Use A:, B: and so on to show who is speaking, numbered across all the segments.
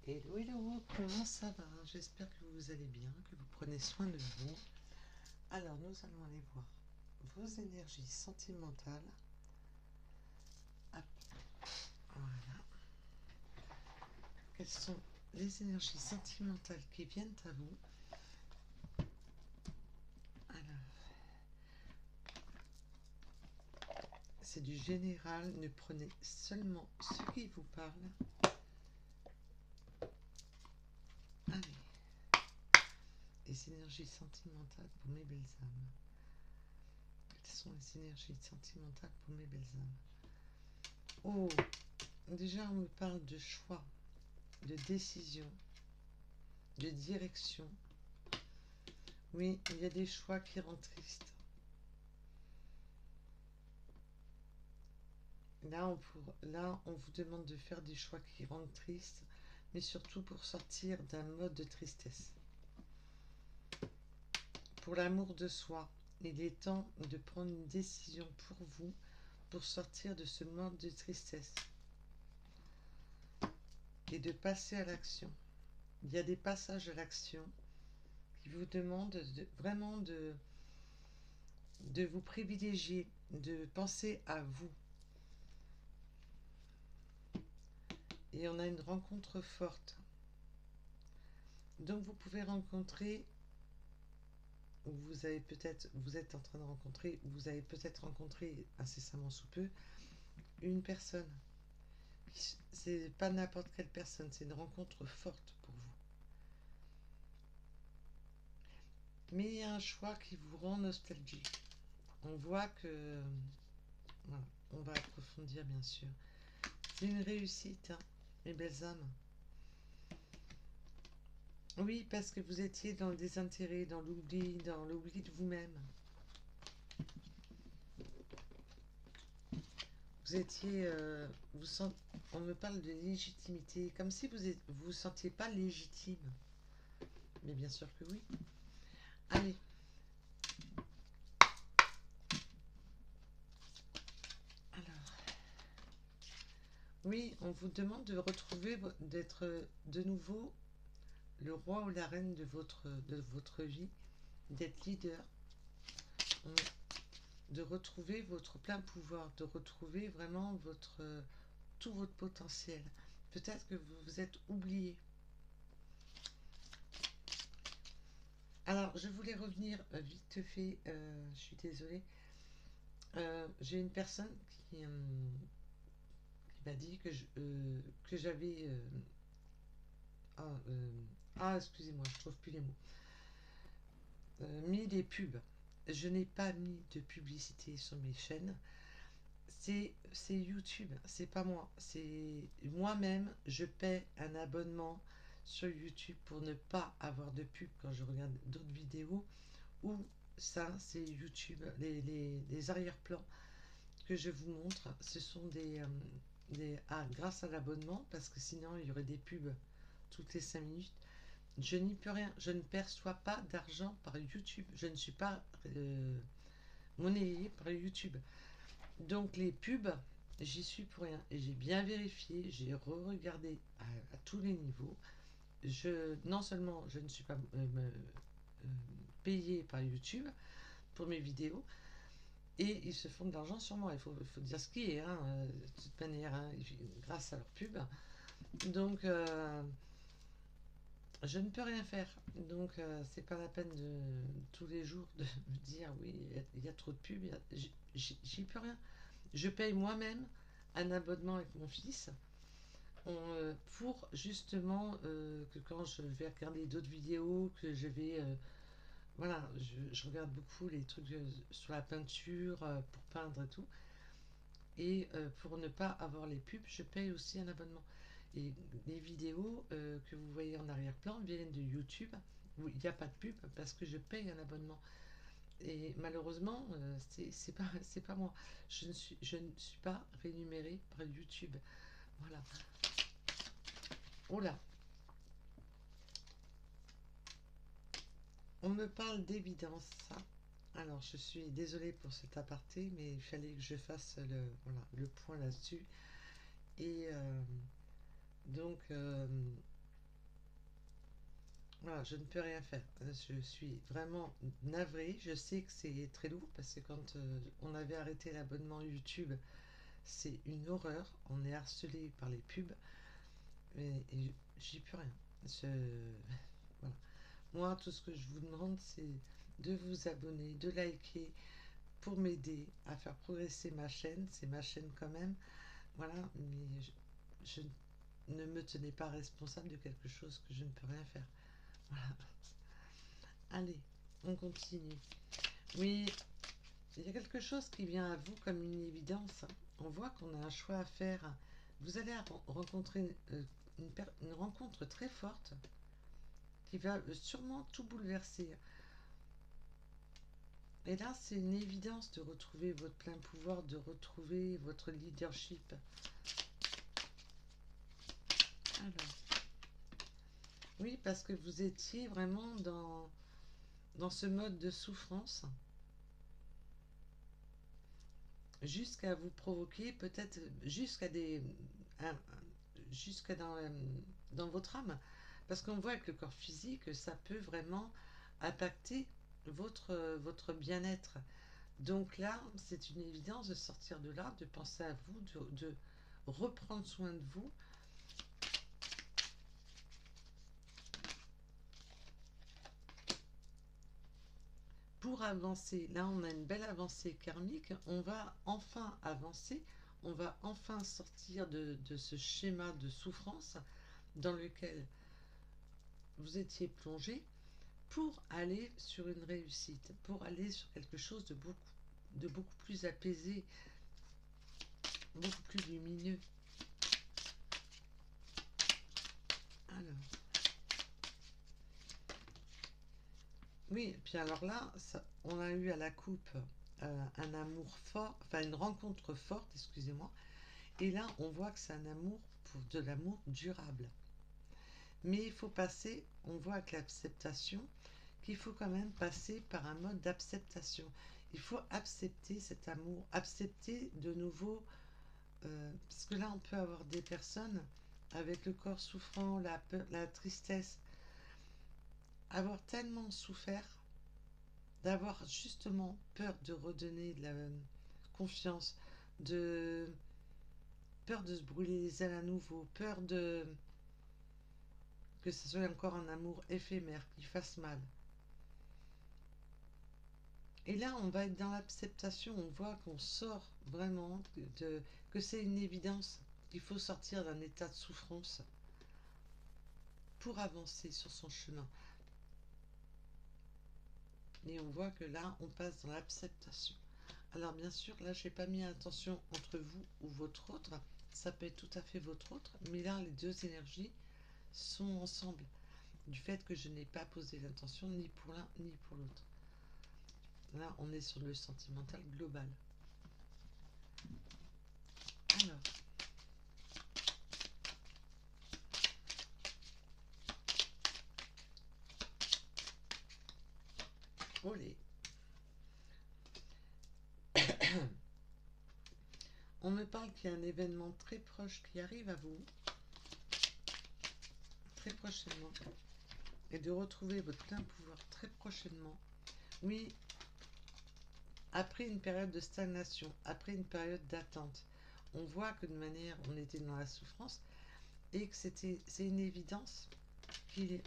A: Hello, hello, comment ça va? J'espère que vous allez bien, que vous prenez soin de vous. Alors, nous allons aller voir vos énergies sentimentales. Hop, voilà. Quelles sont les énergies sentimentales qui viennent à vous? Alors, c'est du général, ne prenez seulement ce qui vous parle. Allez, les énergies sentimentales pour mes belles âmes. Quelles sont les énergies sentimentales pour mes belles âmes? Oh, déjà on me parle de choix, de décision, de direction. Oui, il y a des choix qui rendent triste. Là, on vous demande de faire des choix qui rendent triste, mais surtout pour sortir d'un mode de tristesse. Pour l'amour de soi, il est temps de prendre une décision pour vous, pour sortir de ce mode de tristesse et de passer à l'action. Il y a des passages à l'action qui vous demandent vraiment de vous privilégier, de penser à vous. Et on a une rencontre forte. Donc vous pouvez rencontrer, ou vous êtes en train de rencontrer, ou vous avez peut-être rencontré incessamment sous peu, une personne. C'est pas n'importe quelle personne, c'est une rencontre forte pour vous. Mais il y a un choix qui vous rend nostalgique. On voit que... Voilà, on va approfondir bien sûr. C'est une réussite, hein, mes belles âmes. Oui, parce que vous étiez dans le désintérêt, dans l'oubli de vous-même. Vous étiez... on me parle de légitimité, comme si vous vous sentiez pas légitime. Mais bien sûr que oui. Allez. Alors. Oui, on vous demande de retrouver, d'être de nouveau le roi ou la reine de votre vie, d'être leader, de retrouver votre plein pouvoir, de retrouver vraiment tout votre potentiel. Peut-être que vous vous êtes oublié. Alors, je voulais revenir vite fait, je suis désolée. J'ai une personne qui m'a dit que j'avais... excusez-moi, je trouve plus les mots. Mis des pubs. Je n'ai pas mis de publicité sur mes chaînes. C'est YouTube, c'est pas moi. C'est moi-même, je paie un abonnement sur YouTube pour ne pas avoir de pub quand je regarde d'autres vidéos. Ou ça, c'est YouTube, les arrière-plans que je vous montre. Ce sont grâce à l'abonnement, parce que sinon il y aurait des pubs toutes les 5 minutes. Je n'y peux rien, je ne perçois pas d'argent par YouTube, je ne suis pas monnayée par YouTube. Donc les pubs, j'y suis pour rien. Et j'ai bien vérifié, j'ai re-regardé à tous les niveaux. Non seulement je ne suis pas payée par YouTube pour mes vidéos, et ils se font de l'argent sur moi. Il faut dire ce qui est, hein, de toute manière, hein, grâce à leur pub. Donc je ne peux rien faire. Donc c'est pas la peine de tous les jours de me dire oui, il y a trop de pubs. J'y peux rien. Je paye moi-même un abonnement avec mon fils pour justement que quand je vais regarder d'autres vidéos, que je vais... voilà, je regarde beaucoup les trucs sur la peinture, pour peindre et tout. Et pour ne pas avoir les pubs, je paye aussi un abonnement. Et les vidéos que vous voyez en arrière-plan viennent de YouTube, où il n'y a pas de pub parce que je paye un abonnement. Et malheureusement, c'est pas moi. Je ne suis pas rémunérée par YouTube. Voilà. Oh là. On me parle d'évidence. Alors, je suis désolée pour cet aparté, mais il fallait que je fasse le point là-dessus. Et donc, Voilà, je ne peux rien faire. Je suis vraiment navrée. Je sais que c'est très lourd parce que quand on avait arrêté l'abonnement YouTube, c'est une horreur. On est harcelé par les pubs et j'y peux rien. Voilà. Moi, tout ce que je vous demande, c'est de vous abonner, de liker pour m'aider à faire progresser ma chaîne. C'est ma chaîne quand même. Voilà, mais je ne me tenez pas responsable de quelque chose que je ne peux rien faire. Voilà. Allez, on continue. Oui, il y a quelque chose qui vient à vous comme une évidence. On voit qu'on a un choix à faire. Vous allez rencontrer une rencontre très forte qui va sûrement tout bouleverser. Et là, c'est une évidence de retrouver votre plein pouvoir, de retrouver votre leadership. Alors, oui, parce que vous étiez vraiment dans ce mode de souffrance jusqu'à vous provoquer peut-être jusqu'à dans votre âme, parce qu'on voit que le corps physique, ça peut vraiment impacter votre bien-être. Donc là, c'est une évidence de sortir de là, de penser à vous, de reprendre soin de vous pour avancer. Là, on a une belle avancée karmique. On va enfin avancer. On va enfin sortir de ce schéma de souffrance dans lequel vous étiez plongé pour aller sur une réussite, pour aller sur quelque chose de beaucoup plus apaisé, beaucoup plus lumineux. Alors, oui, et puis alors là, on a eu à la coupe un amour fort, enfin une rencontre forte, excusez-moi, et là on voit que c'est un amour pour de l'amour durable. Mais il faut passer, on voit avec l'acceptation, qu'il faut quand même passer par un mode d'acceptation. Il faut accepter cet amour, accepter de nouveau, parce que là on peut avoir des personnes avec le corps souffrant, la peur, la tristesse, avoir tellement souffert, d'avoir justement peur de redonner de la confiance, de peur de se brûler les ailes à nouveau, peur de que ce soit encore un amour éphémère qui fasse mal. Et là, on va être dans l'acceptation, on voit qu'on sort vraiment que c'est une évidence qu'il faut sortir d'un état de souffrance pour avancer sur son chemin. Et on voit que là, on passe dans l'acceptation. Alors bien sûr, là, je n'ai pas mis attention entre vous ou votre autre. Ça peut être tout à fait votre autre, mais là, les deux énergies sont ensemble. Du fait que je n'ai pas posé l'intention ni pour l'un ni pour l'autre. Là, on est sur le sentimental global. Alors, olé. On me parle qu'il y a un événement très proche qui arrive à vous, très prochainement, et de retrouver votre plein pouvoir très prochainement. Oui, après une période de stagnation, après une période d'attente, on voit que de manière, on était dans la souffrance et que c'est une évidence qu'il est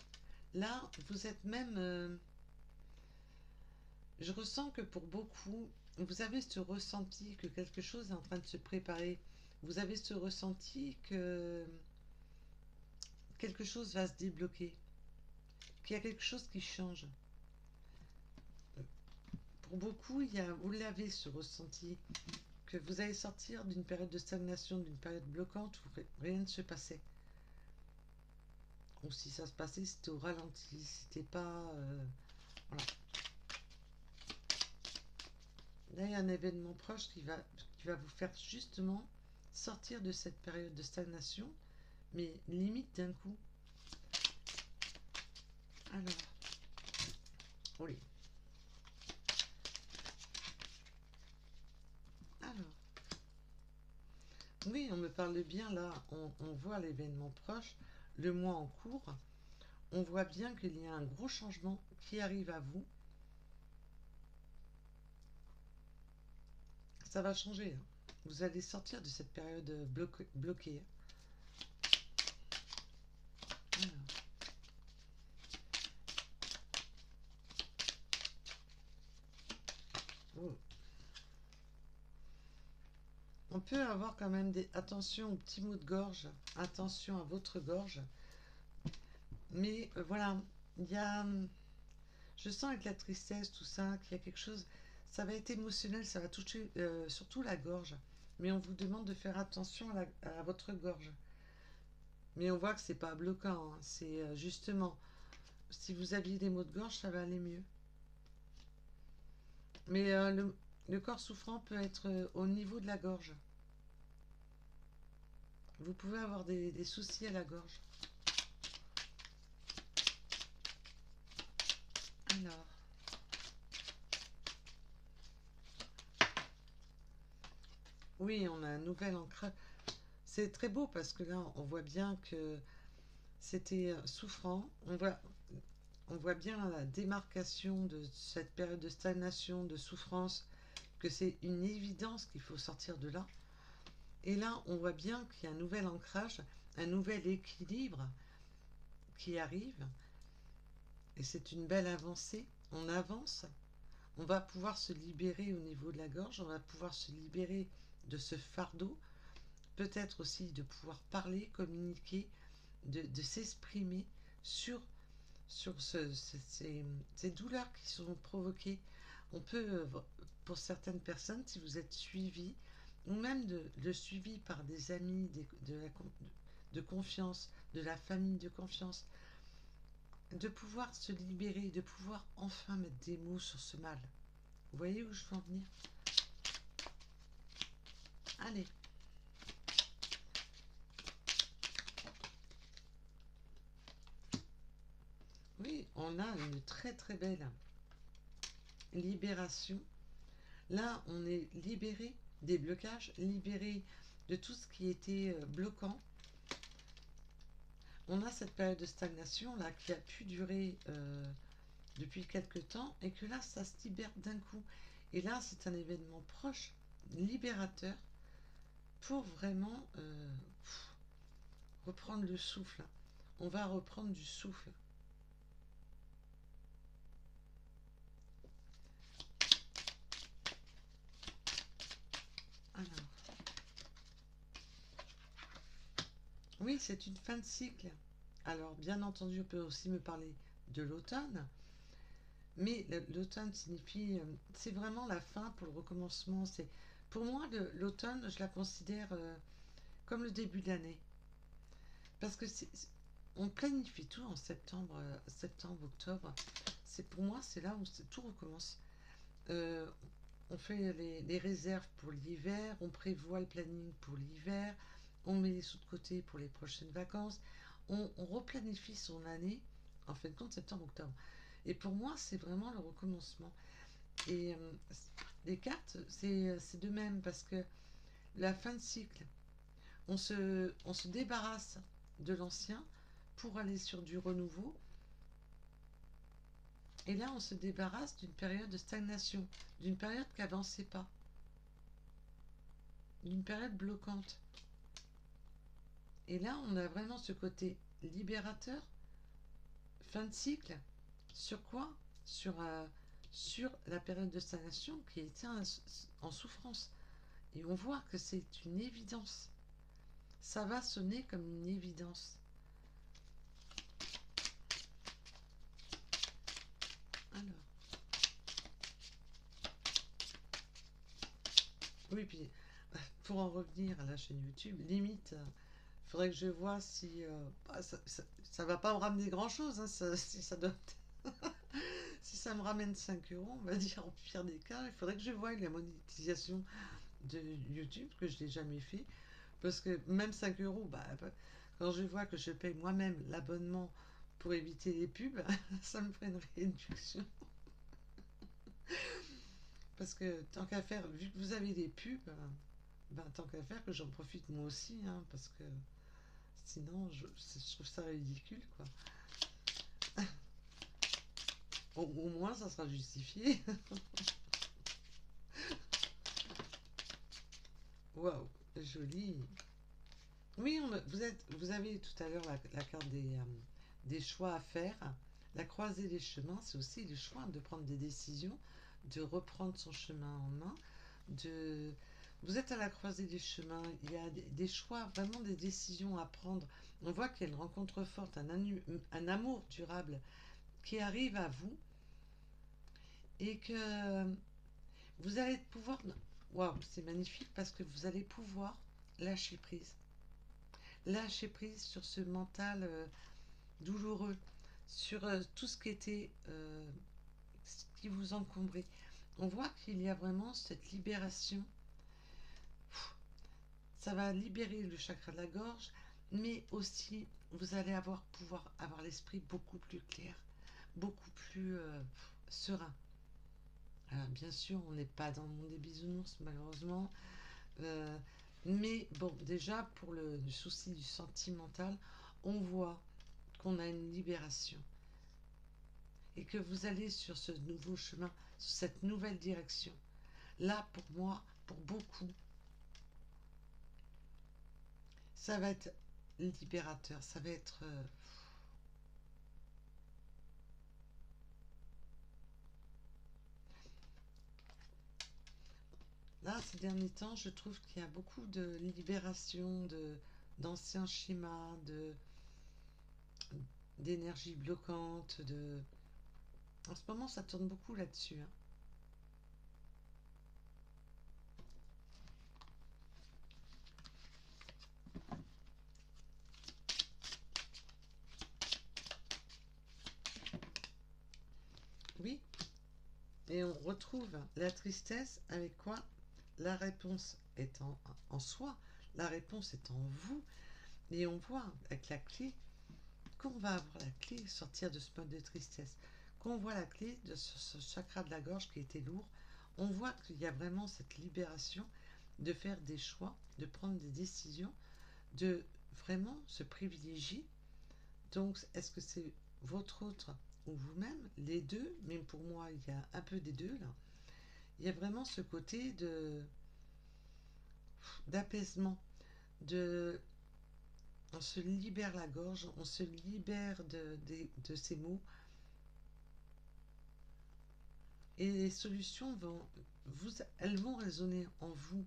A: là. Vous êtes même, je ressens que pour beaucoup, vous avez ce ressenti que quelque chose est en train de se préparer. Vous avez ce ressenti que quelque chose va se débloquer, qu'il y a quelque chose qui change. Pour beaucoup, vous l'avez ce ressenti que vous allez sortir d'une période de stagnation, d'une période bloquante où rien ne se passait. Ou si ça se passait, c'était au ralenti, c'était pas... voilà. Là, il y a un événement proche qui va vous faire justement sortir de cette période de stagnation, mais limite d'un coup. Alors, oui. Alors, oui, on me parle bien là, on voit l'événement proche, le mois en cours. on voit bien qu'il y a un gros changement qui arrive à vous. Ça va changer, hein. Vous allez sortir de cette période bloquée. Alors, oh. On peut avoir quand même des... Attention aux petits maux de gorge, attention à votre gorge. Mais voilà, il y a... Je sens avec la tristesse, tout ça, qu'il y a quelque chose... Ça va être émotionnel, ça va toucher surtout la gorge. Mais on vous demande de faire attention à votre gorge. Mais on voit que c'est pas bloquant, hein. C'est justement, si vous aviez des maux de gorge, ça va aller mieux. Mais le corps souffrant peut être au niveau de la gorge. Vous pouvez avoir des soucis à la gorge. Alors, oui, on a un nouvel ancrage. C'est très beau parce que là, on voit bien que c'était souffrant. On voit bien la démarcation de cette période de stagnation, de souffrance, que c'est une évidence qu'il faut sortir de là. Et là, on voit bien qu'il y a un nouvel ancrage, un nouvel équilibre qui arrive. Et c'est une belle avancée. On avance. On va pouvoir se libérer au niveau de la gorge. On va pouvoir se libérer de ce fardeau. Peut-être aussi de pouvoir parler, communiquer, de s'exprimer sur ces douleurs qui sont provoquées. On peut, pour certaines personnes, si vous êtes suivi, ou même de suivi par des amis de confiance, de la famille de confiance, de pouvoir se libérer, de pouvoir enfin mettre des mots sur ce mal. Vous voyez où je veux en venir? Allez. Oui, on a une très très belle libération. Là, on est libéré des blocages, libéré de tout ce qui était bloquant. On a cette période de stagnation là qui a pu durer depuis quelques temps et que là, ça se libère d'un coup. Et là, c'est un événement proche, libérateur, pour vraiment reprendre le souffle. On va reprendre du souffle. Alors, oui, c'est une fin de cycle. Alors, bien entendu, on peut aussi me parler de l'automne. Mais l'automne signifie, c'est vraiment la fin pour le recommencement. C'est, pour moi, l'automne, je la considère comme le début de l'année. Parce que on planifie tout en septembre, septembre, octobre. C'est pour moi, c'est là où tout recommence. Euh, on fait les réserves pour l'hiver, on prévoit le planning pour l'hiver, on met les sous de côté pour les prochaines vacances, on replanifie son année, en fin de compte, septembre, octobre. Et pour moi, c'est vraiment le recommencement. Et les cartes, c'est de même, parce que la fin de cycle, on se débarrasse de l'ancien pour aller sur du renouveau. Et là, on se débarrasse d'une période de stagnation, d'une période qui n'avançait pas, d'une période bloquante. Et là, on a vraiment ce côté libérateur, fin de cycle. Sur quoi? Sur la période de stagnation qui était en souffrance. Et on voit que c'est une évidence. Ça va sonner comme une évidence. Alors, oui, puis pour en revenir à la chaîne YouTube, limite, il faudrait que je vois si ça va pas me ramener grand chose, hein, si ça doit si ça me ramène 5 euros, on va dire au pire des cas, il faudrait que je voie la monétisation de YouTube, que je n'ai jamais fait, parce que même 5 euros, quand je vois que je paye moi-même l'abonnement pour éviter les pubs, ça me ferait une réduction. Parce que tant qu'à faire, vu que vous avez des pubs, tant qu'à faire que j'en profite moi aussi, hein, parce que sinon je trouve ça ridicule, quoi. Au moins, ça sera justifié. Waouh, joli. Oui, vous avez tout à l'heure la carte des choix à faire. La croisée des chemins, c'est aussi le choix de prendre des décisions, de reprendre son chemin en main, de... Vous êtes à la croisée des chemins, il y a des choix, vraiment des décisions à prendre. On voit qu'il y a une rencontre forte, un amour durable qui arrive à vous et que vous allez pouvoir... Waouh, c'est magnifique parce que vous allez pouvoir lâcher prise. Lâcher prise sur ce mental douloureux, sur tout ce qui était, ce qui vous encombrait. On voit qu'il y a vraiment cette libération. Ça va libérer le chakra de la gorge, mais aussi vous allez pouvoir avoir l'esprit beaucoup plus clair, beaucoup plus serein. Alors, bien sûr, on n'est pas dans le monde des bisounours, malheureusement. Euh, mais bon, déjà, pour le souci du sentimental, on voit qu'on a une libération et que vous allez sur ce nouveau chemin, sur cette nouvelle direction. Là, pour moi, pour beaucoup, ça va être libérateur, ça va être... Là, ces derniers temps, je trouve qu'il y a beaucoup de libération d'anciens schémas, d'énergie bloquante, En ce moment, ça tourne beaucoup là-dessus, hein. Oui, et on retrouve la tristesse avec quoi la réponse est en soi, la réponse est en vous, et on voit avec la clé qu'on va avoir la clé, sortir de ce mode de tristesse, qu'on voit la clé de ce chakra de la gorge qui était lourd, on voit qu'il y a vraiment cette libération de faire des choix, de prendre des décisions, de vraiment se privilégier. Donc, est-ce que c'est votre autre ou vous-même, les deux, même pour moi, il y a un peu des deux là. Il y a vraiment ce côté d'apaisement, de on se libère la gorge, on se libère de ces mots et les solutions elles vont résonner en vous.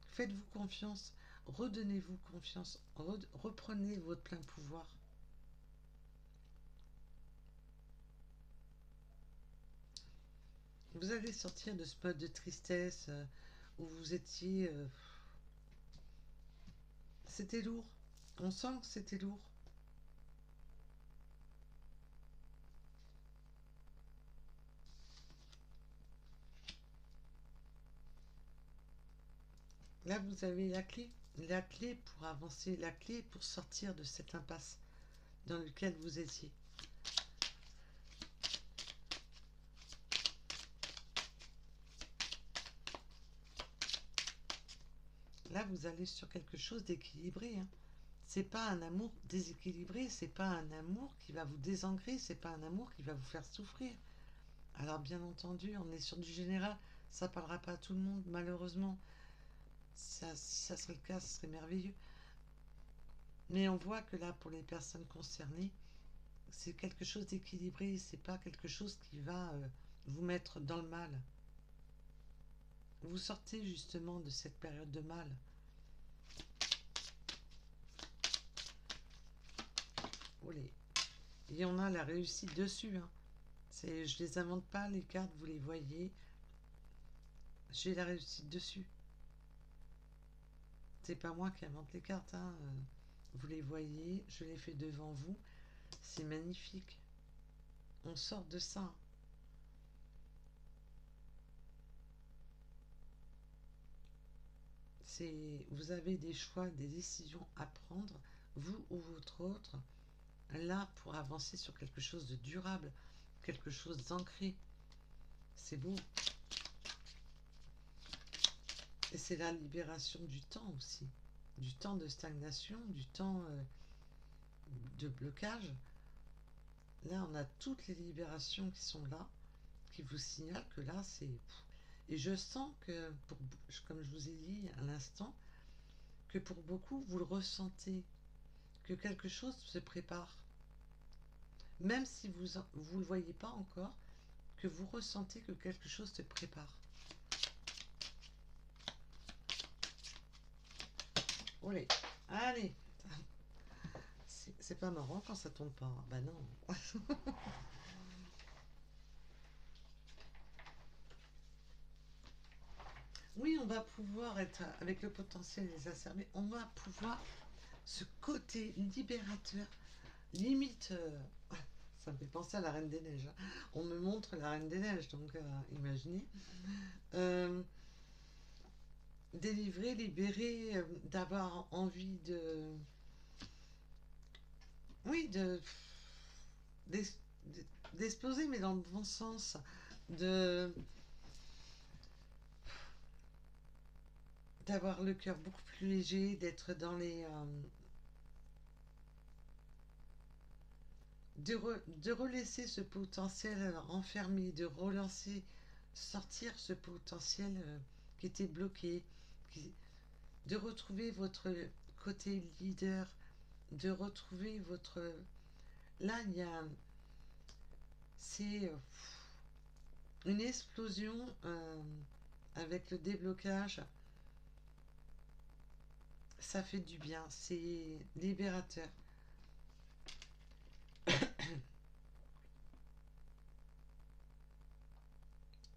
A: Faites-vous confiance, redonnez-vous confiance, reprenez votre plein pouvoir. Vous allez sortir de ce mode de tristesse où vous étiez... c'était lourd. On sent que c'était lourd. Là, vous avez la clé pour avancer, la clé pour sortir de cette impasse dans laquelle vous étiez. Là, vous allez sur quelque chose d'équilibré, hein. C'est pas un amour déséquilibré, c'est pas un amour qui va vous désancrer, c'est pas un amour qui va vous faire souffrir. Alors, bien entendu, on est sur du général, ça parlera pas à tout le monde, malheureusement. Si ça serait le cas, ce serait merveilleux. Mais on voit que là, pour les personnes concernées, c'est quelque chose d'équilibré, c'est pas quelque chose qui va vous mettre dans le mal. Vous sortez justement de cette période de mal. Olé. Et on a la réussite dessus, hein. Je les invente pas, les cartes, vous les voyez. J'ai la réussite dessus. C'est pas moi qui invente les cartes, hein. Vous les voyez, je les fais devant vous. C'est magnifique. On sort de ça. Vous avez des choix, des décisions à prendre, vous ou votre autre, là pour avancer sur quelque chose de durable, quelque chose d'ancré. C'est beau. Et c'est la libération du temps aussi, du temps de stagnation, du temps de blocage. Là, on a toutes les libérations qui sont là, qui vous signalent que là, c'est... Et je sens que, comme je vous ai dit à l'instant, que pour beaucoup, vous le ressentez, que quelque chose se prépare. Même si vous ne le voyez pas encore, que vous ressentez que quelque chose se prépare. Olé, allez. C'est pas marrant quand ça tombe pas. Bah non. Oui, on va pouvoir être avec le potentiel exacerbé. On va pouvoir ce côté libérateur, limite. Ça me fait penser à la Reine des Neiges, hein. On me montre la Reine des Neiges, donc imaginez. Euh, Délivrer, libérer, d'avoir envie de... Oui, d'ex- d'exploser, mais dans le bon sens. De D'avoir le cœur beaucoup plus léger, d'être dans les... de relaisser ce potentiel enfermé, de relancer, sortir ce potentiel qui était bloqué, qui, de retrouver votre côté leader, de retrouver votre... Là, il y a... C'est une explosion avec le déblocage. Ça fait du bien, c'est libérateur.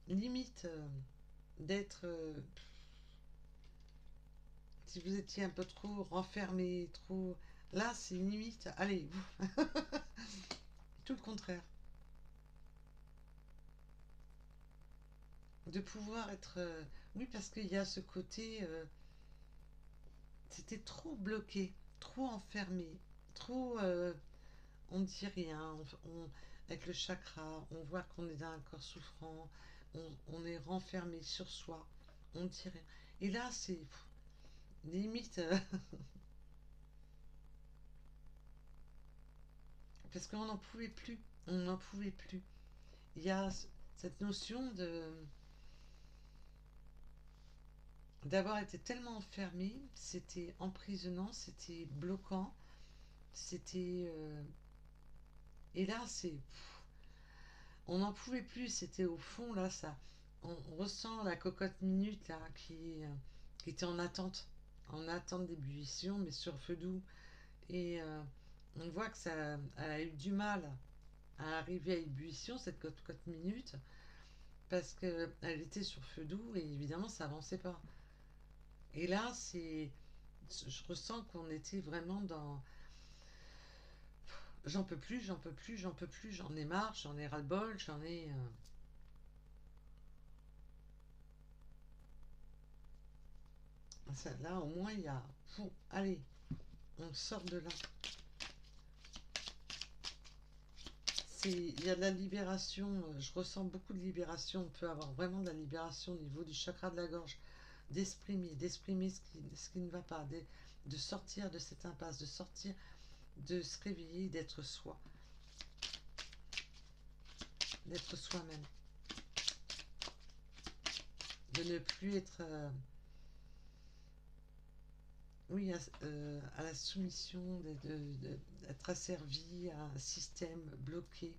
A: Limite d'être... si vous étiez un peu trop renfermé, trop... Là, c'est limite... Allez, tout le contraire. De pouvoir être... oui, parce qu'il y a ce côté... c'était trop bloqué, trop enfermé, trop... on ne dit rien. Avec le chakra, on voit qu'on est dans un corps souffrant. On est renfermé sur soi. On ne dit rien. Et là, c'est... limite... parce qu'on n'en pouvait plus. On n'en pouvait plus. Il y a cette notion de d'avoir été tellement enfermé, c'était emprisonnant, c'était bloquant, c'était et là c'est on n'en pouvait plus, c'était au fond là ça on ressent la cocotte minute là qui était en attente d'ébullition mais sur feu doux et on voit que ça elle a eu du mal à arriver à ébullition cette cocotte minute parce qu'elle était sur feu doux et évidemment ça avançait pas. Et là, je ressens qu'on était vraiment dans j'en peux plus, j'en peux plus, j'en peux plus, j'en ai marre, j'en ai ras-le-bol, j'en ai. Là, au moins, il y a. Allez, on sort de là. Il y a de la libération, je ressens beaucoup de libération. On peut avoir vraiment de la libération au niveau du chakra de la gorge, d'exprimer ce qui ne va pas, de sortir de cette impasse, de sortir, de se réveiller, d'être soi-même, de ne plus être oui, à la soumission, d'être asservi à un système bloqué.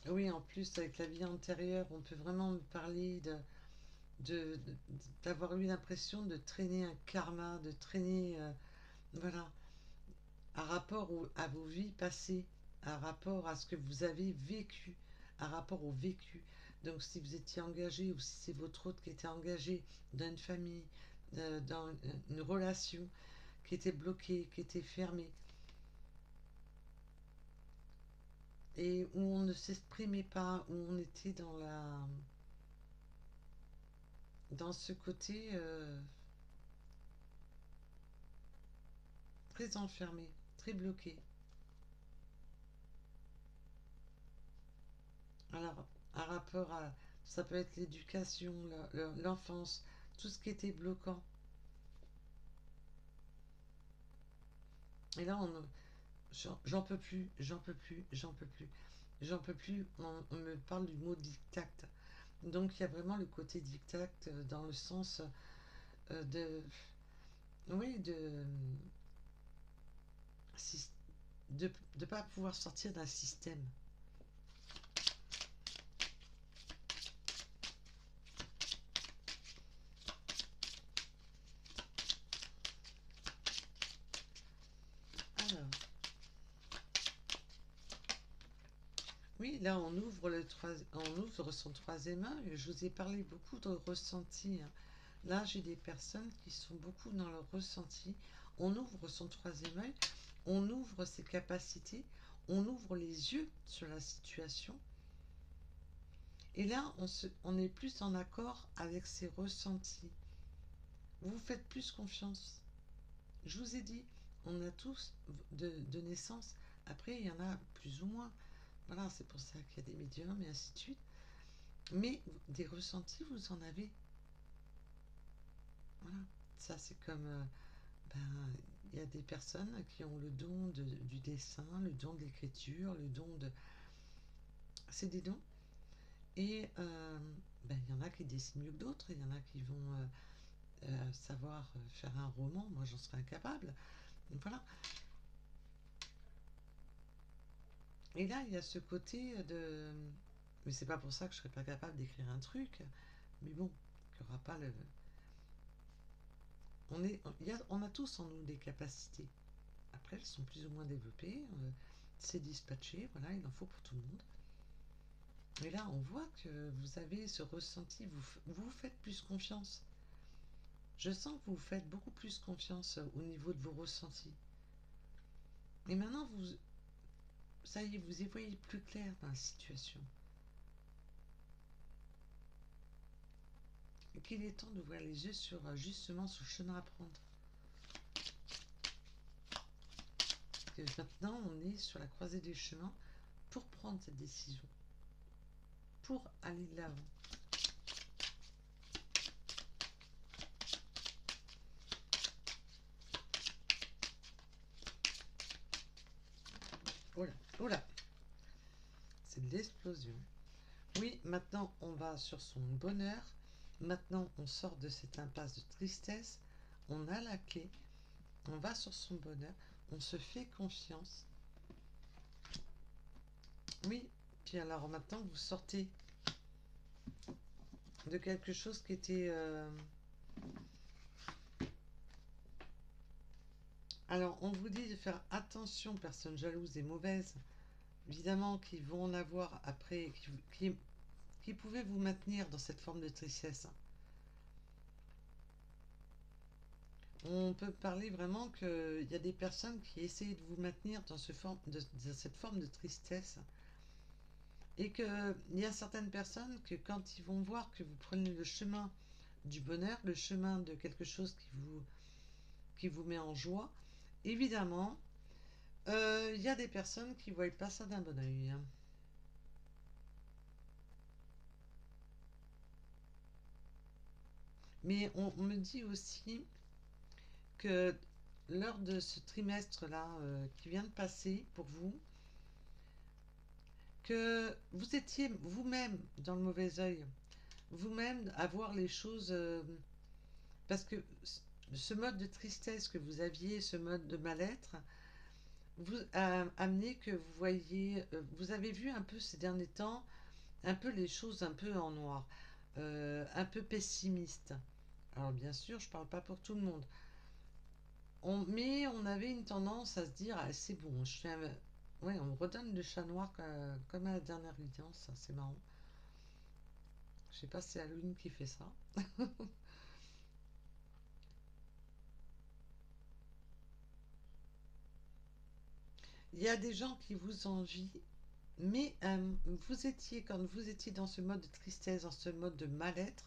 A: Oui, en plus, avec la vie antérieure, on peut vraiment parler de- d'avoir eu l'impression de traîner un karma, de traîner, voilà, un rapport à vos vies passées, un rapport à ce que vous avez vécu, un rapport au vécu. Donc, si vous étiez engagé ou si c'est votre autre qui était engagé dans une famille, dans une relation qui était bloquée, qui était fermée, et où on ne s'exprimait pas, où on était dans ce côté très enfermé, très bloqué. Alors, un rapport à, ça peut être l'éducation, l'enfance, tout ce qui était bloquant. Et là, j'en peux plus, j'en peux plus, j'en peux plus, j'en peux plus. On me parle du mot dictat. Donc il y a vraiment le côté dictat dans le sens de, oui, syst- de ne pas pouvoir sortir d'un système. Alors, oui, là on ouvre son troisième œil. Je vous ai parlé beaucoup de ressenti, hein. Là, j'ai des personnes qui sont beaucoup dans leur ressenti. On ouvre son troisième œil, on ouvre ses capacités, on ouvre les yeux sur la situation. Et là, on est plus en accord avec ses ressentis. Vous vous faites plus confiance. Je vous ai dit, on a tous de naissance. Après, il y en a plus ou moins. Voilà, c'est pour ça qu'il y a des médiums et ainsi de suite. Mais des ressentis, vous en avez. Voilà. Ça, c'est comme. Ben, il y a des personnes qui ont le don du dessin, le don de l'écriture, le don de. C'est des dons. Et ben, il y en a qui dessinent mieux que d'autres. Il y en a qui vont savoir faire un roman. Moi, j'en serais incapable. Donc, voilà. Et là, il y a ce côté de. Mais c'est pas pour ça que je serais pas capable d'écrire un truc. Mais bon, il n'y aura pas le. On a tous en nous des capacités. Après, elles sont plus ou moins développées. C'est dispatché, voilà, il en faut pour tout le monde. Et là, on voit que vous avez ce ressenti, vous faites plus confiance. Je sens que vous faites beaucoup plus confiance au niveau de vos ressentis. Et maintenant, ça y est, vous y voyez plus clair dans la situation. Et qu'il est temps d'ouvrir les yeux sur justement ce chemin à prendre. Que maintenant, on est sur la croisée des chemins pour prendre cette décision, pour aller de l'avant. Oh là, oh là, c'est de l'explosion. Oui, maintenant on va sur son bonheur. Maintenant on sort de cette impasse de tristesse. On a la clé. On va sur son bonheur. On se fait confiance. Oui, puis alors maintenant vous sortez de quelque chose qui était... Alors on vous dit de faire attention, personnes jalouses et mauvaises, évidemment, qui vont en avoir après, qui pouvaient vous maintenir dans cette forme de tristesse. On peut parler vraiment qu'il y a des personnes qui essayent de vous maintenir dans cette forme de tristesse. Et qu'il y a certaines personnes que quand ils vont voir que vous prenez le chemin du bonheur, le chemin de quelque chose qui vous met en joie, évidemment, il y a des personnes qui ne voient pas ça d'un bon oeil. Mais on me dit aussi que lors de ce trimestre-là qui vient de passer pour vous, que vous étiez vous-même dans le mauvais œil, vous-même à voir les choses, parce que ce mode de tristesse que vous aviez, ce mode de mal-être, vous a amené que vous voyez, vous avez vu un peu ces derniers temps, un peu les choses un peu en noir, un peu pessimiste. Alors bien sûr, je ne parle pas pour tout le monde. Mais on avait une tendance à se dire, ah, c'est bon, ouais, on me redonne le chat noir comme à la dernière vidéo, ça c'est marrant. Je sais pas si c'est Halloween qui fait ça. Il y a des gens qui vous envient, mais quand vous étiez dans ce mode de tristesse, dans ce mode de mal-être,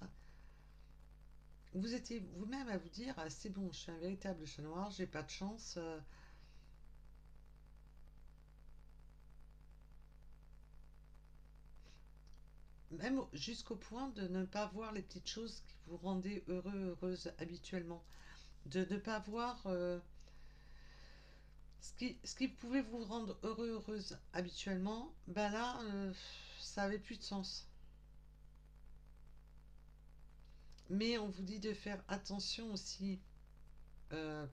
A: vous étiez vous-même à vous dire, ah, c'est bon, je suis un véritable chat noir, j'ai pas de chance. Même jusqu'au point de ne pas voir les petites choses qui vous rendaient heureux, heureuse habituellement. De ne pas voir Ce qui pouvait vous rendre heureux, heureuse habituellement, ben là, ça avait plus de sens. Mais on vous dit de faire attention aussi euh,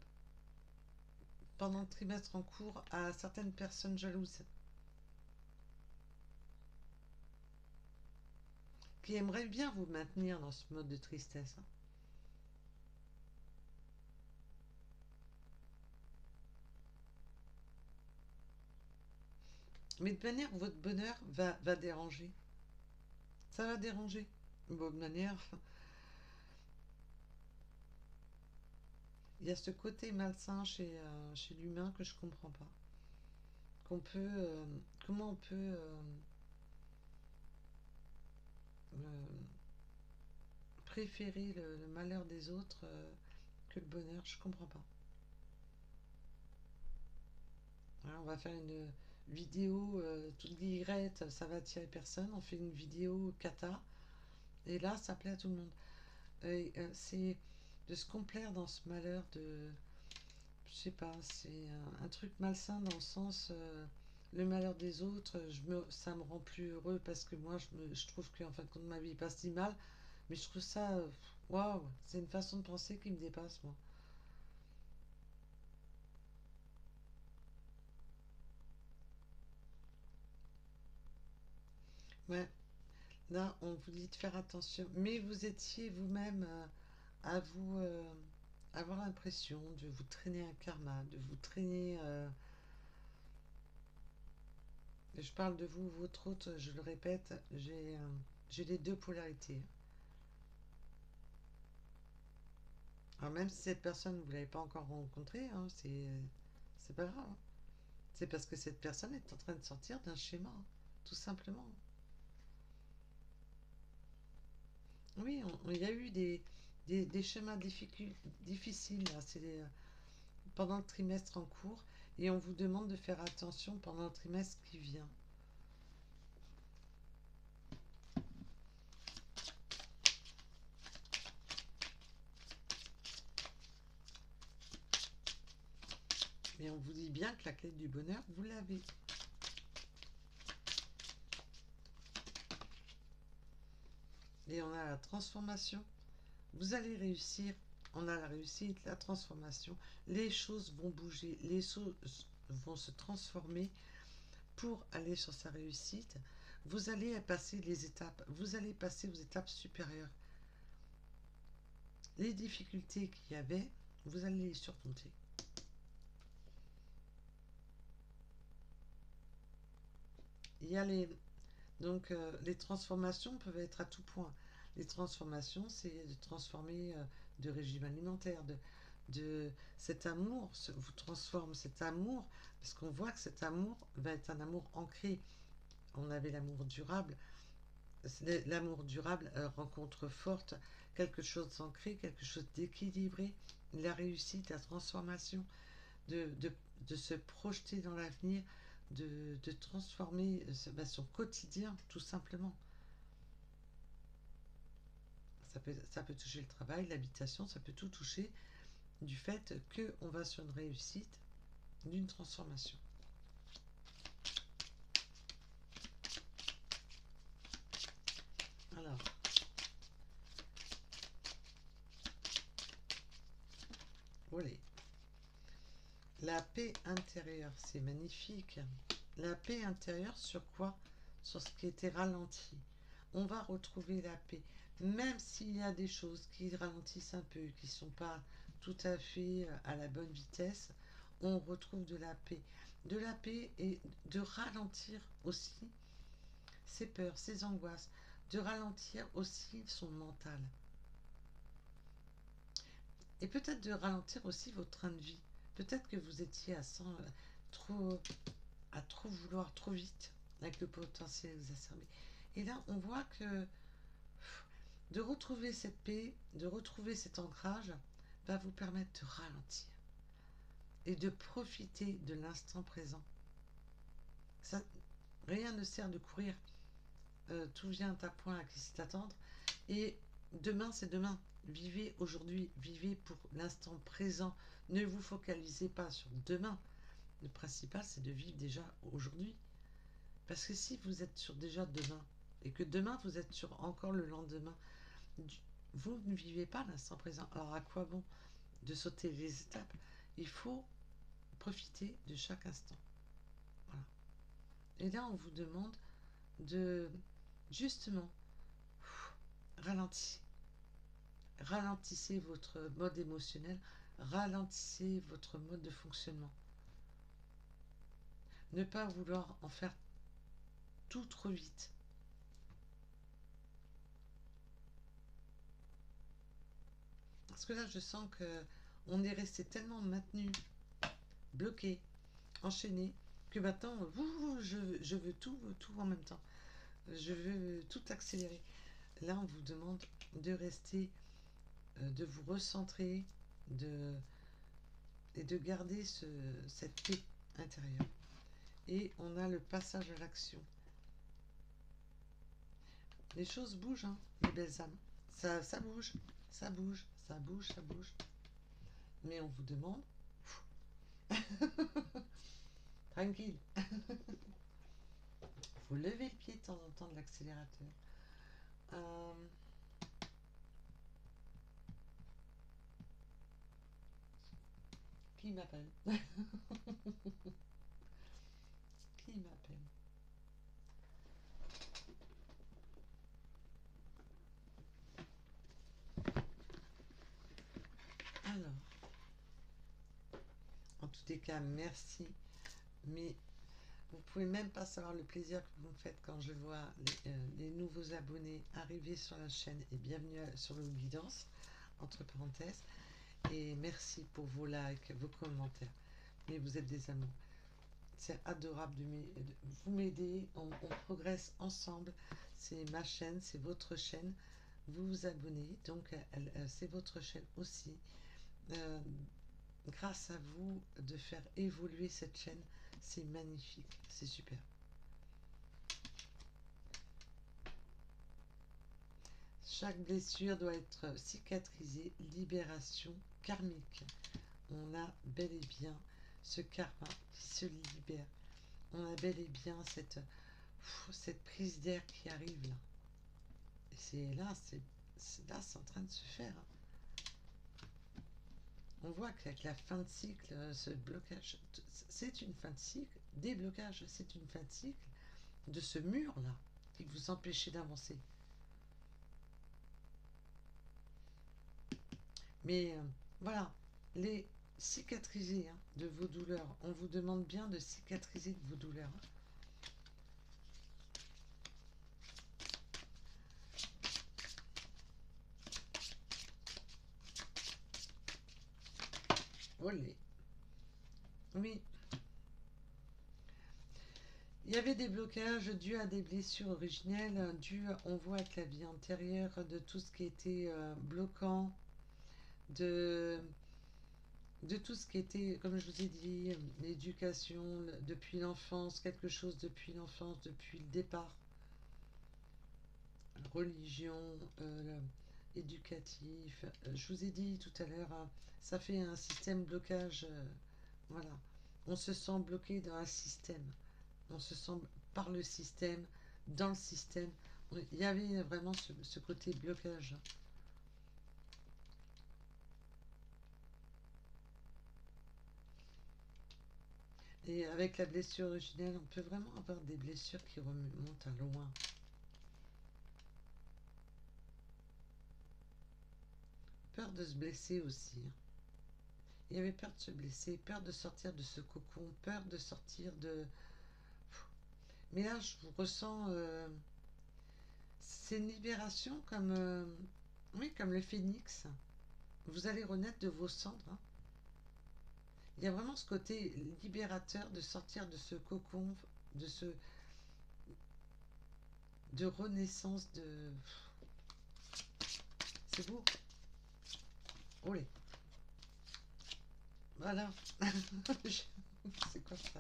A: pendant le trimestre en cours à certaines personnes jalouses qui aimeraient bien vous maintenir dans ce mode de tristesse, hein. Mais de manière, votre bonheur va déranger. Ça va déranger. Bon, de manière, il y a ce côté malsain chez l'humain que je comprends pas. Qu'on peut, comment on peut euh, préférer le malheur des autres que le bonheur, je comprends pas. Voilà, on va faire une vidéo toute guillerette, ça va attirer personne. On fait une vidéo cata, et là, ça plaît à tout le monde. Et, c'est de se complaire dans ce malheur de. Je sais pas, c'est un truc malsain dans le sens. Le malheur des autres, ça me rend plus heureux parce que moi, je trouve que en fin de compte, ma vie passe si mal. Mais je trouve ça. Waouh, c'est une façon de penser qui me dépasse, moi. Ouais, là, on vous dit de faire attention. Mais vous étiez vous-même à vous avoir l'impression de vous traîner un karma, de vous traîner. Je parle de vous, votre autre, je le répète, j'ai les deux polarités. Alors même si cette personne, vous ne l'avez pas encore rencontrée, hein, c'est pas grave, hein. C'est parce que cette personne est en train de sortir d'un schéma, hein, tout simplement. Oui, il y a eu des schémas difficiles là, pendant le trimestre en cours, et on vous demande de faire attention pendant le trimestre qui vient. Et on vous dit bien que la clé du bonheur, vous l'avez. Et on a la transformation. Vous allez réussir. On a la réussite, la transformation. Les choses vont bouger, les choses vont se transformer pour aller sur sa réussite. Vous allez passer les étapes. Vous allez passer aux étapes supérieures. Les difficultés qu'il y avait, vous allez les surmonter. Il y a donc les transformations peuvent être à tout point. Les transformations, c'est de transformer de régime alimentaire, de cet amour, vous transforme cet amour, parce qu'on voit que cet amour va être un amour ancré. On avait l'amour durable. L'amour durable rencontre forte, quelque chose d'ancré, quelque chose d'équilibré, la réussite, la transformation, de, de, de se projeter dans l'avenir, de transformer son quotidien, tout simplement. Ça peut toucher le travail, l'habitation, ça peut tout toucher du fait qu'on va sur une réussite d'une transformation. Alors, voilà. La paix intérieure, c'est magnifique. La paix intérieure sur quoi? Sur ce qui était ralenti. On va retrouver la paix. Même s'il y a des choses qui ralentissent un peu, qui ne sont pas tout à fait à la bonne vitesse, on retrouve de la paix. De la paix et de ralentir aussi ses peurs, ses angoisses, de ralentir aussi son mental. Et peut-être de ralentir aussi votre train de vie. Peut-être que vous étiez trop, à trop vouloir trop vite, avec le potentiel exacerbé. Et là, on voit que de retrouver cette paix, de retrouver cet ancrage, va vous permettre de ralentir et de profiter de l'instant présent. Ça, rien ne sert de courir. Tout vient à point à qui s'y attendre. Et demain, c'est demain. Vivez aujourd'hui, vivez pour l'instant présent. Ne vous focalisez pas sur demain. le principal, c'est de vivre déjà aujourd'hui. Parce que si vous êtes sur déjà demain, et que demain vous êtes sur encore le lendemain, vous ne vivez pas l'instant présent. Alors à quoi bon de sauter les étapes? Il faut profiter de chaque instant. Voilà. Et là, on vous demande de justement ralentir. Ralentissez votre mode émotionnel, ralentissez votre mode de fonctionnement. Ne pas vouloir en faire tout trop vite. Parce que là, je sens que on est resté tellement maintenu, bloqué, enchaîné, que maintenant, je veux tout en même temps. Je veux tout accélérer. Là, on vous demande de rester, de vous recentrer, et de garder cette paix intérieure. Et on a le passage à l'action. Les choses bougent, hein, les belles âmes. Ça bouge, ça bouge, ça bouge, ça bouge. Mais on vous demande... Tranquille. Faut lever le pied de temps en temps de l'accélérateur. Qui m'appelle? Qui m'appelle? Alors, en tous les cas, merci. Mais vous pouvez même pas savoir le plaisir que vous me faites quand je vois les nouveaux abonnés arriver sur la chaîne. Et bienvenue sur le guidance, entre parenthèses. Et merci pour vos likes, vos commentaires. Mais vous êtes des amours. C'est adorable de vous m'aider. On progresse ensemble. C'est ma chaîne, c'est votre chaîne. Vous vous abonnez, donc c'est votre chaîne aussi. Grâce à vous, de faire évoluer cette chaîne, c'est magnifique, c'est super. Chaque blessure doit être cicatrisée, libération karmique. On a bel et bien ce karma qui se libère. On a bel et bien cette prise d'air qui arrive là. Et c'est là, c'est en train de se faire. On voit qu'avec la fin de cycle, ce blocage, c'est une fin de cycle, déblocage, c'est une fin de cycle de ce mur-là qui vous empêchait d'avancer. Mais voilà, les cicatriser de vos douleurs. On vous demande bien de cicatriser de vos douleurs. Olé. Oui. Il y avait des blocages dus à des blessures originelles, on voit avec la vie antérieure, de tout ce qui était bloquant, de tout ce qui était, comme je vous ai dit, l'éducation depuis l'enfance, quelque chose depuis l'enfance, depuis le départ, religion, éducatif. Je vous ai dit tout à l'heure, hein, ça fait un système blocage. Voilà, on se sent bloqué dans un système. On se sent par le système, dans le système. Il y avait vraiment ce côté blocage. Et avec la blessure originelle, on peut vraiment avoir des blessures qui remontent à loin. Peur de se blesser aussi. Il y avait peur de se blesser, peur de sortir de ce cocon, peur de sortir de... Mais là, je vous ressens... c'est une libération comme... oui, comme le phénix. Vous allez renaître de vos cendres. Hein. Il y a vraiment ce côté libérateur de sortir de ce cocon, de renaissance de... C'est beau. Olé. Voilà. C'est quoi ça?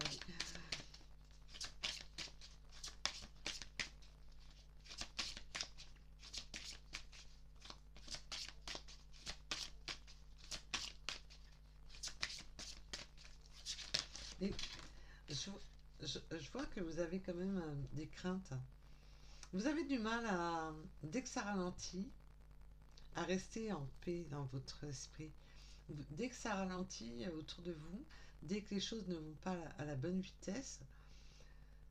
A: Et je, je vois que vous avez quand même des craintes. Vous avez du mal à, dès que ça ralentit, à rester en paix dans votre esprit. Dès que ça ralentit autour de vous, dès que les choses ne vont pas à la bonne vitesse,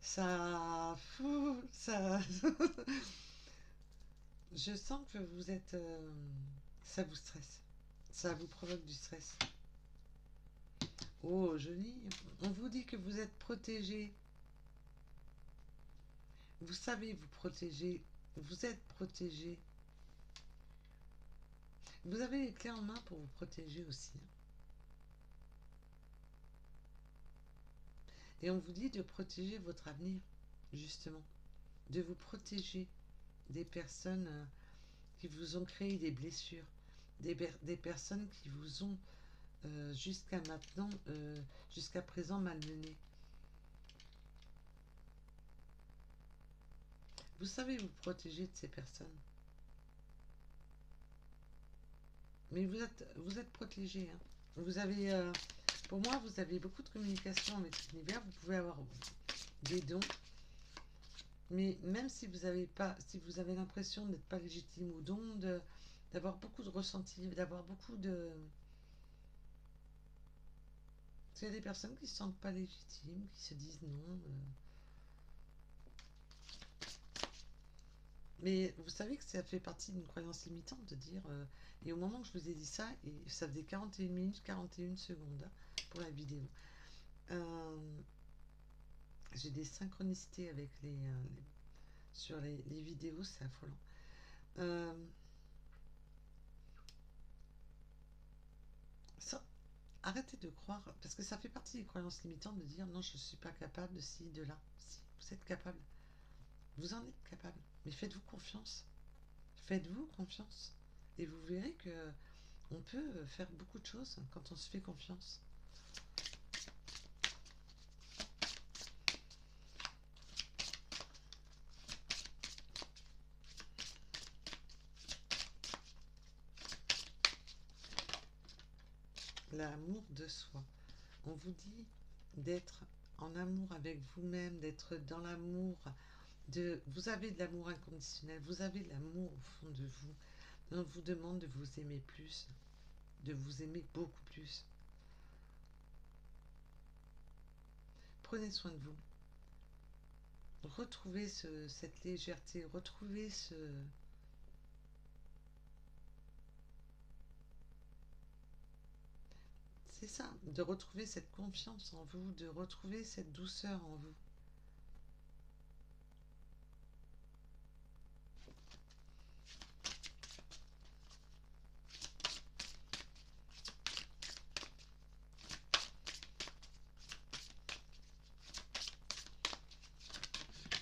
A: ça, ça, je sens que vous êtes, ça vous stresse, ça vous provoque du stress. Oh, joli. On vous dit que vous êtes protégé. Vous savez vous protéger. Vous êtes protégé. Vous avez les clés en main pour vous protéger aussi. Et on vous dit de protéger votre avenir, justement. De vous protéger des personnes qui vous ont créé des blessures. Des personnes qui vous ont jusqu'à maintenant, jusqu'à présent malmené. Vous savez vous protéger de ces personnes. Mais vous êtes protégé. Hein. Vous avez, pour moi, vous avez beaucoup de communication avec l'univers. Vous pouvez avoir des dons. Mais même si vous avez pas, si vous avez l'impression d'être pas légitime au don, d'avoir beaucoup de ressenti, d'avoir beaucoup de... Il y a des personnes qui se sentent pas légitimes, qui se disent non. Mais vous savez que ça fait partie d'une croyance limitante de dire... et au moment que je vous ai dit ça, et ça faisait 41 minutes, 41 secondes hein, pour la vidéo. J'ai des synchronicités avec sur les vidéos, c'est affolant. Ça, arrêtez de croire, parce que ça fait partie des croyances limitantes de dire non, je ne suis pas capable de ci, de là. Si, vous êtes capable. Vous en êtes capable. Mais faites-vous confiance. Faites-vous confiance. Et vous verrez que on peut faire beaucoup de choses quand on se fait confiance. L'amour de soi. On vous dit d'être en amour avec vous-même, d'être dans l'amour. Vous avez de l'amour inconditionnel, vous avez de l'amour au fond de vous. On vous demande de vous aimer plus, de vous aimer beaucoup plus. Prenez soin de vous. Retrouvez cette légèreté, retrouvez ce... C'est ça, de retrouver cette confiance en vous, de retrouver cette douceur en vous.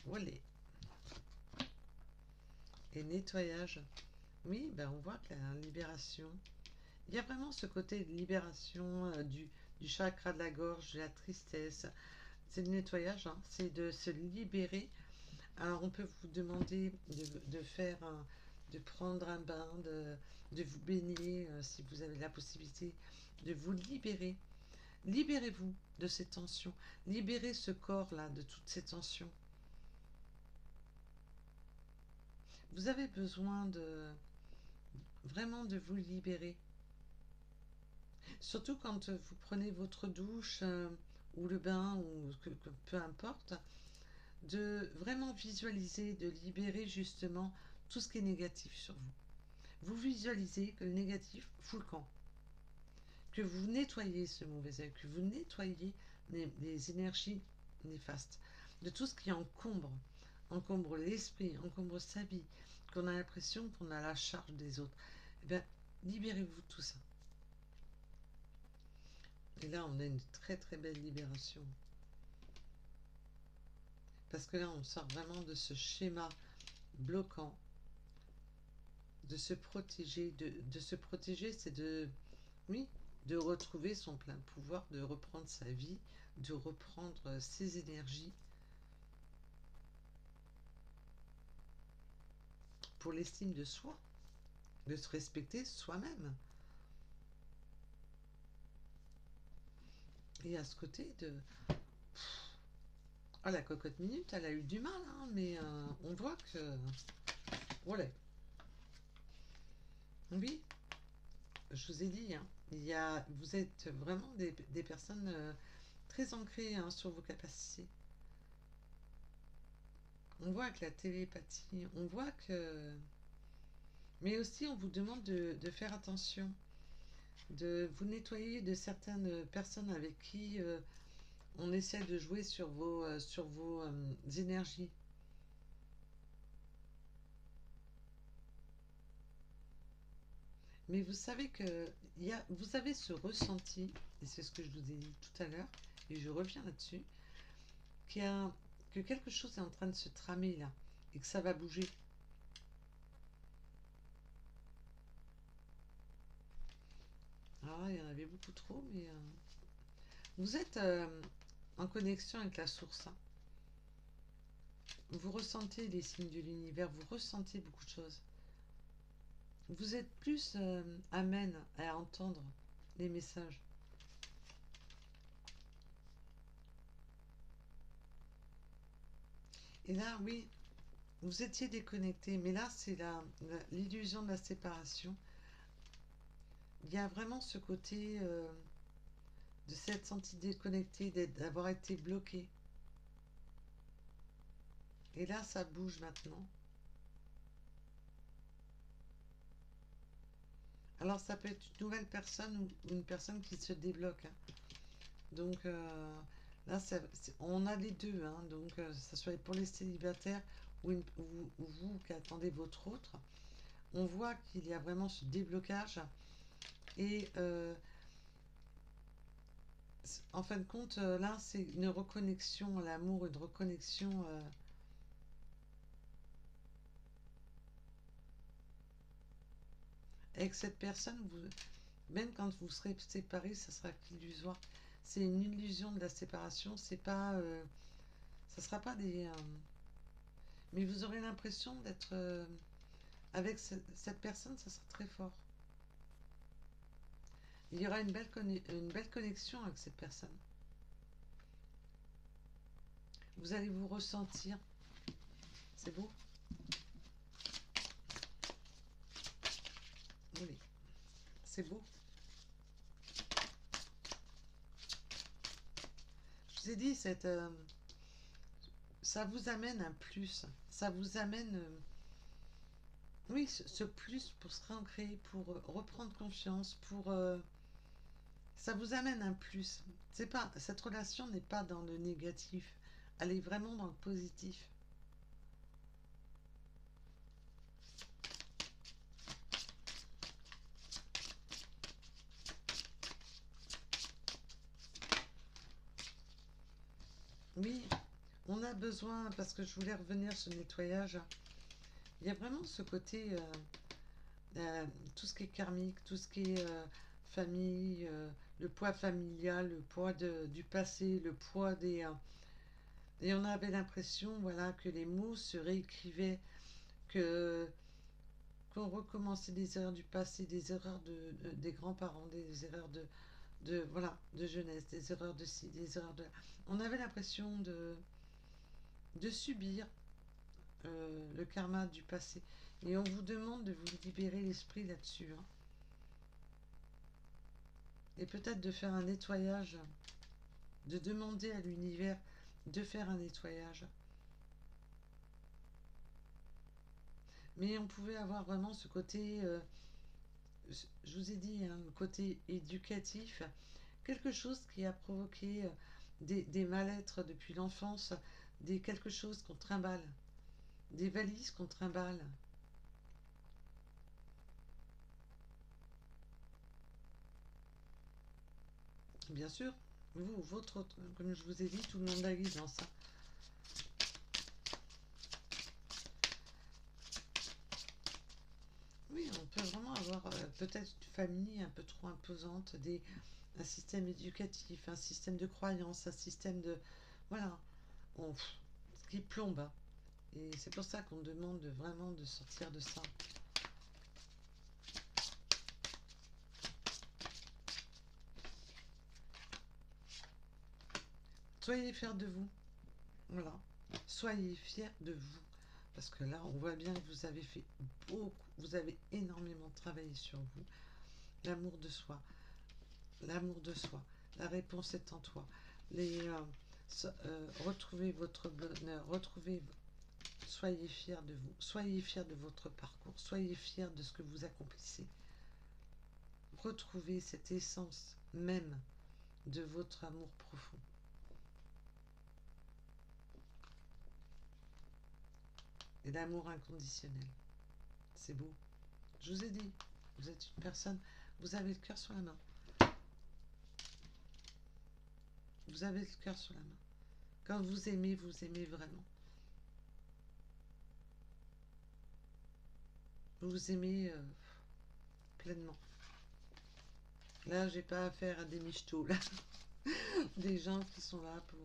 A: Voilà. Et nettoyage. Oui, ben on voit qu'il y a une libération. Il y a vraiment ce côté de libération du chakra de la gorge, de la tristesse. C'est le nettoyage, hein, c'est de se libérer. Alors on peut vous demander de faire de prendre un bain, de vous baigner si vous avez la possibilité, de vous libérer. Libérez-vous de ces tensions. Libérez ce corps-là de toutes ces tensions. Vous avez besoin de vraiment de vous libérer. Surtout quand vous prenez votre douche ou le bain ou peu importe, de vraiment visualiser, de libérer justement tout ce qui est négatif sur vous. Vous visualisez que le négatif fout le camp, que vous nettoyez ce mauvais œil, que vous nettoyez les énergies néfastes, de tout ce qui encombre l'esprit, encombre sa vie, qu'on a l'impression qu'on a la charge des autres. Eh bien, libérez-vous de tout ça. Et là, on a une très très belle libération. Parce que là, on sort vraiment de ce schéma bloquant, de se protéger. De se protéger, c'est de, oui, de retrouver son plein pouvoir, de reprendre sa vie, de reprendre ses énergies pour l'estime de soi, de se respecter soi-même. Et à ce côté de Ah, la cocotte minute, elle a eu du mal, hein, mais on voit que... Voilà. Oui, je vous ai dit, hein, vous êtes vraiment des personnes très ancrées, hein, sur vos capacités. On voit que la télépathie, on voit que... Mais aussi, on vous demande de faire attention, de vous nettoyer de certaines personnes avec qui on essaie de jouer sur vos énergies. Mais vous savez que vous avez ce ressenti, et c'est ce que je vous ai dit tout à l'heure, et je reviens là-dessus, qu'il y a, que quelque chose est en train de se tramer là, et que ça va bouger. Ah, il y en avait beaucoup trop, mais vous êtes en connexion avec la source, hein. Vous ressentez les signes de l'univers, vous ressentez beaucoup de choses. Vous êtes plus amène à entendre les messages. Et là, oui, vous étiez déconnecté, mais là, c'est l'illusion de la séparation. Il y a vraiment ce côté de s'être senti déconnecté, d'avoir été bloqué. Et là, ça bouge maintenant. Alors, ça peut être une nouvelle personne ou une personne qui se débloque, hein. Donc, là, on a les deux, hein. Donc, ça soit pour les célibataires ou vous qui attendez votre autre. On voit qu'il y a vraiment ce déblocage. Et en fin de compte, là, c'est une reconnexion à l'amour, une reconnexion avec cette personne. Même quand vous serez séparés, ça sera qu'illusoire. C'est une illusion de la séparation. C'est pas, ça sera pas des. Mais vous aurez l'impression d'être avec cette personne, ça sera très fort. Il y aura une belle connexion avec cette personne. Vous allez vous ressentir. C'est beau. Oui, c'est beau. Je vous ai dit, ça vous amène un plus. Ça vous amène, oui, ce plus pour se réancrer, pour reprendre confiance, pour, ça vous amène un plus. C'est pas, cette relation n'est pas dans le négatif. Elle est vraiment dans le positif. Oui, on a besoin, parce que je voulais revenir sur le nettoyage, il y a vraiment ce côté, tout ce qui est karmique, tout ce qui est famille, le poids familial, le poids du passé, le poids des... et on avait l'impression, voilà, que les mots se réécrivaient, que qu'on recommençait des erreurs du passé, des erreurs des grands-parents, des erreurs voilà, de jeunesse, des erreurs de ci, des erreurs de là. On avait l'impression de subir le karma du passé. Et on vous demande de vous libérer l'esprit là-dessus, hein. Et peut-être de faire un nettoyage, de demander à l'univers de faire un nettoyage. Mais on pouvait avoir vraiment ce côté, je vous ai dit, hein, le côté éducatif, quelque chose qui a provoqué des mal-être depuis l'enfance, quelque chose qu'on trimballe, des valises qu'on trimballe. Bien sûr, comme je vous ai dit, tout le monde a eu dans ça. Oui, on peut vraiment avoir peut-être une famille un peu trop imposante, un système éducatif, un système de croyance, un système de... Voilà, ce qui plombe, hein. Et c'est pour ça qu'on demande vraiment de sortir de ça. Soyez fiers de vous. Voilà. Soyez fiers de vous. Parce que là, on voit bien que vous avez fait beaucoup, vous avez énormément travaillé sur vous. L'amour de soi. L'amour de soi. La réponse est en toi. Retrouvez votre bonheur. Soyez fiers de vous. Soyez fiers de votre parcours. Soyez fiers de ce que vous accomplissez. Retrouvez cette essence même de votre amour profond. Et l'amour inconditionnel. C'est beau. Je vous ai dit, vous êtes une personne, vous avez le cœur sur la main. Vous avez le cœur sur la main. Quand vous aimez vraiment. Vous aimez pleinement. Là, j'ai pas affaire à des michetots, là. Des gens qui sont là pour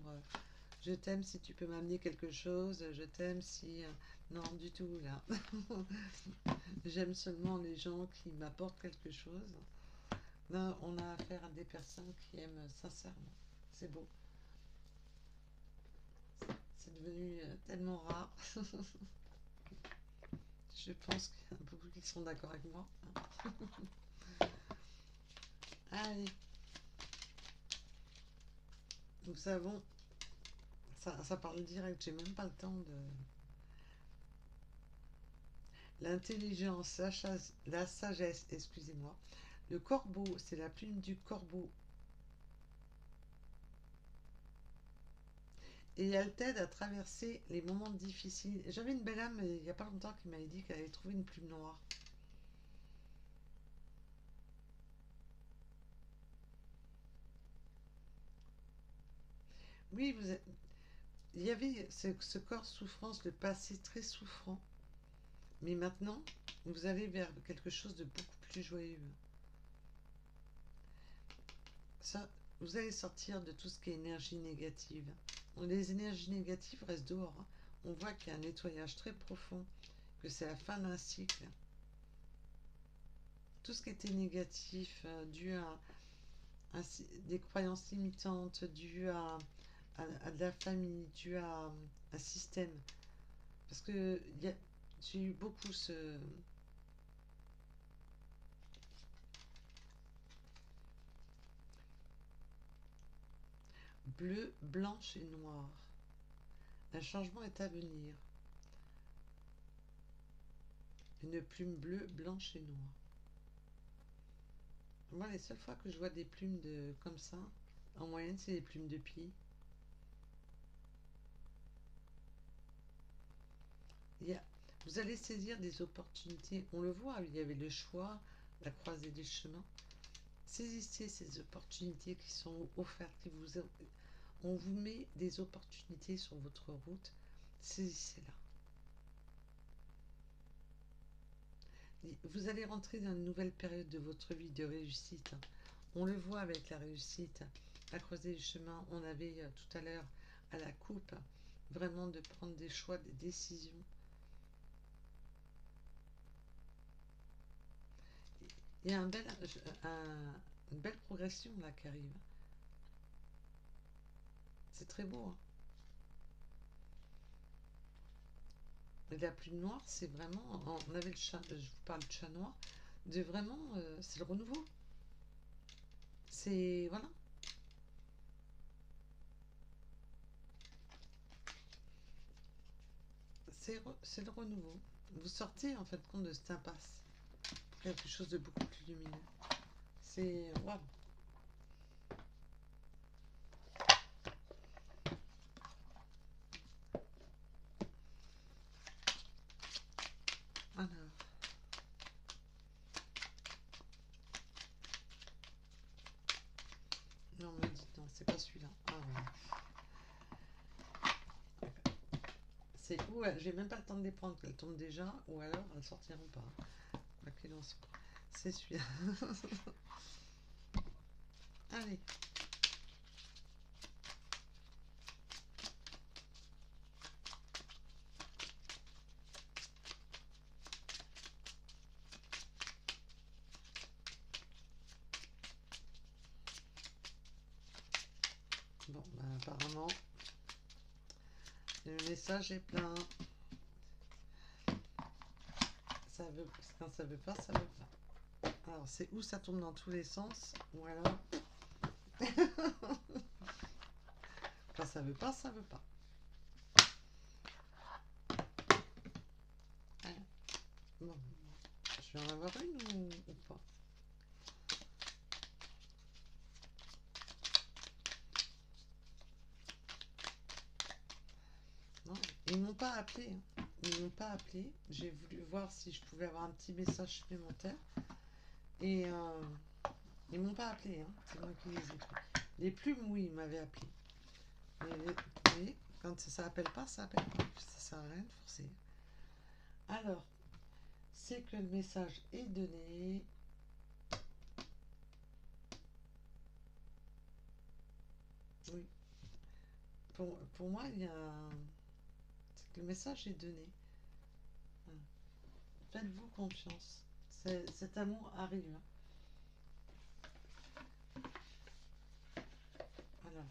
A: je t'aime si tu peux m'amener quelque chose, je t'aime si non du tout là. J'aime seulement les gens qui m'apportent quelque chose. Là, on a affaire à des personnes qui aiment sincèrement. C'est beau. C'est devenu tellement rare. Je pense qu'il y en a beaucoup qui sont d'accord avec moi. Allez. Nous savons, ça parle direct, j'ai même pas le temps de... L'intelligence, la sagesse, excusez-moi. Le corbeau, c'est la plume du corbeau. Et elle t'aide à traverser les moments difficiles. J'avais une belle âme il n'y a pas longtemps qui m'avait dit qu'elle avait trouvé une plume noire. Oui, il y avait ce corps souffrance, le passé très souffrant. Mais maintenant, vous allez vers quelque chose de beaucoup plus joyeux. Ça, vous allez sortir de tout ce qui est énergie négative. Les énergies négatives restent dehors. Hein. On voit qu'il y a un nettoyage très profond, que c'est la fin d'un cycle. Tout ce qui était négatif, dû à des croyances limitantes, dû à de la famille, dû à un système. Parce que j'ai eu beaucoup ce... Bleu, blanche et noir. Un changement est à venir. Une plume bleue, blanche et noire. Moi, les seules fois que je vois des plumes comme ça, en moyenne, c'est des plumes de pied. Vous allez saisir des opportunités. On le voit, il y avait le choix, la croisée des chemins. Saisissez ces opportunités qui sont offertes, on vous met des opportunités sur votre route. Saisissez-la. Vous allez rentrer dans une nouvelle période de votre vie de réussite. On le voit avec la réussite. À croiser les chemins, on avait tout à l'heure à la coupe, vraiment de prendre des choix, des décisions. Il y a une belle progression là qui arrive. C'est très beau. Hein. Et la plume noire, c'est vraiment... On avait le chat, je vous parle de chat noir, de vraiment... c'est le renouveau. C'est... Voilà. C'est le renouveau. Vous sortez en fait compte de cette impasse. Quelque chose de beaucoup plus lumineux. C'est... Waouh. Alors... Non, me dites non, c'est pas celui-là. Ah ouais. C'est ou j'ai même pas le temps de les prendre, qu'elles tombent déjà, ou alors elles sortiront pas. Quel en soit. C'est celui-là. Allez. Bon, bah, apparemment, Le message est plein. Ça veut, quand ça veut pas, ça veut pas. Alors, c'est où ça tourne dans tous les sens, ou alors... quand ça veut pas, ça veut pas. Alors, bon, je vais en avoir une ou pas? Non, ils m'ont pas appelé. Hein. Ils m'ont pas appelé. J'ai voulu voir si je pouvais avoir un petit message supplémentaire. Et ils m'ont pas appelé. Hein. C'est moi qui les ai pris. Les plumes, oui, ils m'avaient appelé. Mais vous voyez, quand ça appelle pas, ça appelle pas. Ça sert à rien de forcer. Alors, c'est que le message est donné. Oui. Pour moi, il y a... c'est que le message est donné. Faites-vous confiance. Cet amour arrive. Alors,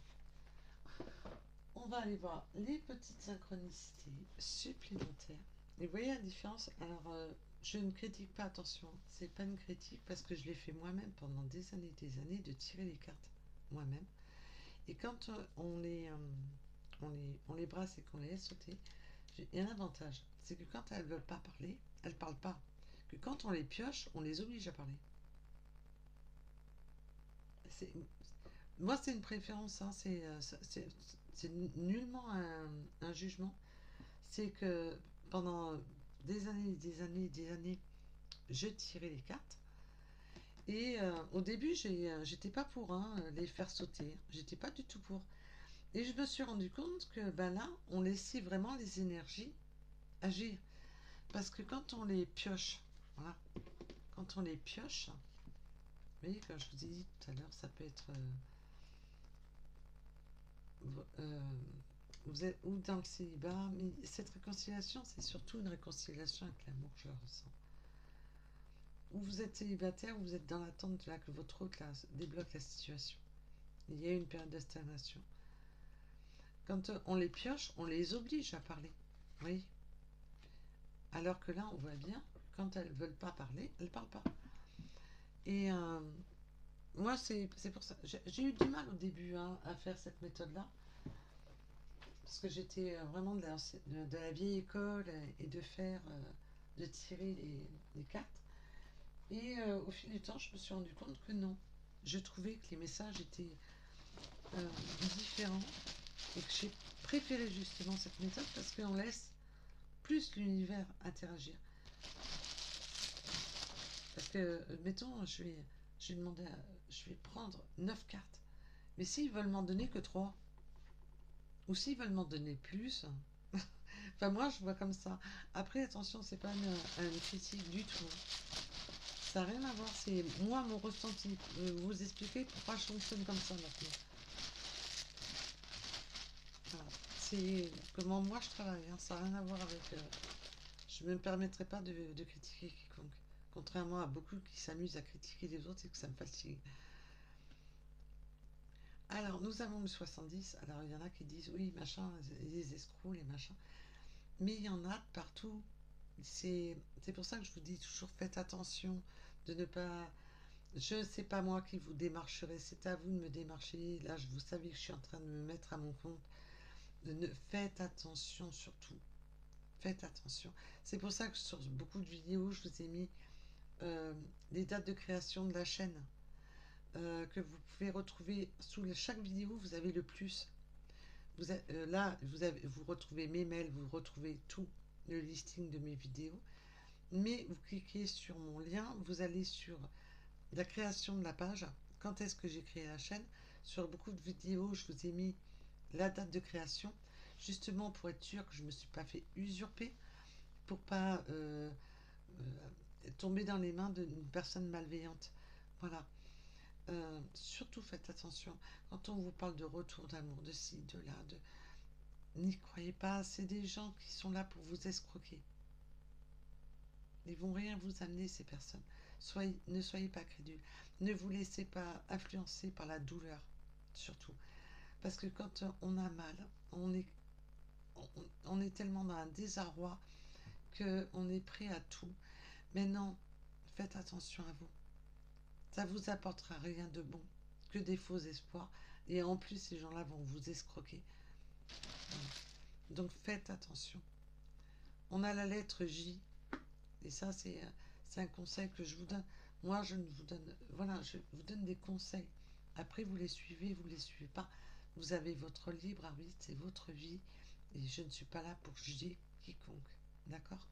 A: on va aller voir les petites synchronicités supplémentaires. Et vous voyez la différence? Alors, je ne critique pas, attention, c'est pas une critique parce que je l'ai fait moi-même pendant des années, de tirer les cartes moi-même. Et quand on les brasse et qu'on les laisse sauter, il y a un avantage, c'est que quand elles ne veulent pas parler, elles ne parlent pas. Que quand on les pioche, on les oblige à parler. Moi, c'est une préférence, hein, c'est nullement un jugement. C'est que pendant des années, je tirais les cartes. Et au début, j'étais pas pour les faire sauter. J'étais pas du tout pour. Et je me suis rendu compte que ben là, on laissait vraiment les énergies agir. Parce que quand on les pioche, voilà, quand on les pioche, vous voyez, comme je vous ai dit tout à l'heure, ça peut être euh, vous êtes ou dans le célibat, mais cette réconciliation, c'est surtout une réconciliation avec l'amour, je le ressens. Ou vous êtes célibataire, ou vous êtes dans l'attente là que votre autre là, débloque la situation. Il y a une période de stagnation. Quand on les pioche, on les oblige à parler. Oui. Alors que là, on voit bien, quand elles ne veulent pas parler, elles ne parlent pas. Et moi, c'est pour ça. J'ai eu du mal au début à faire cette méthode-là. Parce que j'étais vraiment de la vieille école et de faire, de tirer les cartes. Et au fil du temps, je me suis rendu compte que non. Je trouvais que les messages étaient différents et que j'ai préféré justement cette méthode parce qu'on laisse plus l'univers interagir. Parce que, mettons, je vais demander je vais prendre 9 cartes. Mais s'ils veulent m'en donner que 3, ou s'ils veulent m'en donner plus, enfin moi je vois comme ça. Après, attention, c'est pas une critique du tout. Ça n'a rien à voir, c'est moi mon ressenti. Vous expliquer pourquoi je fonctionne comme ça maintenant. Voilà. C'est comment moi je travaille, hein. Ça n'a rien à voir avec... je ne me permettrai pas de critiquer quiconque. Contrairement à beaucoup qui s'amusent à critiquer les autres et que ça me fatigue. Alors, nous avons le 70. Alors, il y en a qui disent, oui, machin, les escrocs, les machins. Mais il y en a partout. C'est pour ça que je vous dis toujours, faites attention de ne pas... Je sais pas moi qui vous démarcherai, c'est à vous de me démarcher. Là, vous savez que je suis en train de me mettre à mon compte. Faites attention surtout. Faites attention. C'est pour ça que sur beaucoup de vidéos, je vous ai mis les dates de création de la chaîne. Que vous pouvez retrouver sous chaque vidéo, vous avez le plus. Là, vous retrouvez mes mails, vous retrouvez tout le listing de mes vidéos. Mais vous cliquez sur mon lien, vous allez sur la création de la page. Quand est-ce que j'ai créé la chaîne? Sur beaucoup de vidéos, je vous ai mis la date de création, justement pour être sûr que je ne me suis pas fait usurper, pour pas tomber dans les mains d'une personne malveillante. Voilà. Surtout faites attention quand on vous parle de retour d'amour, de ci, de là, n'y croyez pas, c'est des gens qui sont là pour vous escroquer. Ils vont rien vous amener, ces personnes. Ne soyez pas crédules. Ne vous laissez pas influencer par la douleur, surtout. Parce que quand on a mal, on est tellement dans un désarroi qu'on est prêt à tout. Mais non, faites attention à vous. Ça vous apportera rien de bon, que des faux espoirs. Et en plus, ces gens-là vont vous escroquer. Donc faites attention. On a la lettre J. Et ça, c'est un conseil que je vous donne. Moi, je ne vous donne... Voilà, je vous donne des conseils. Après, vous les suivez, vous les suivez pas. Vous avez votre libre arbitre, c'est votre vie. Et je ne suis pas là pour juger quiconque. D'accord?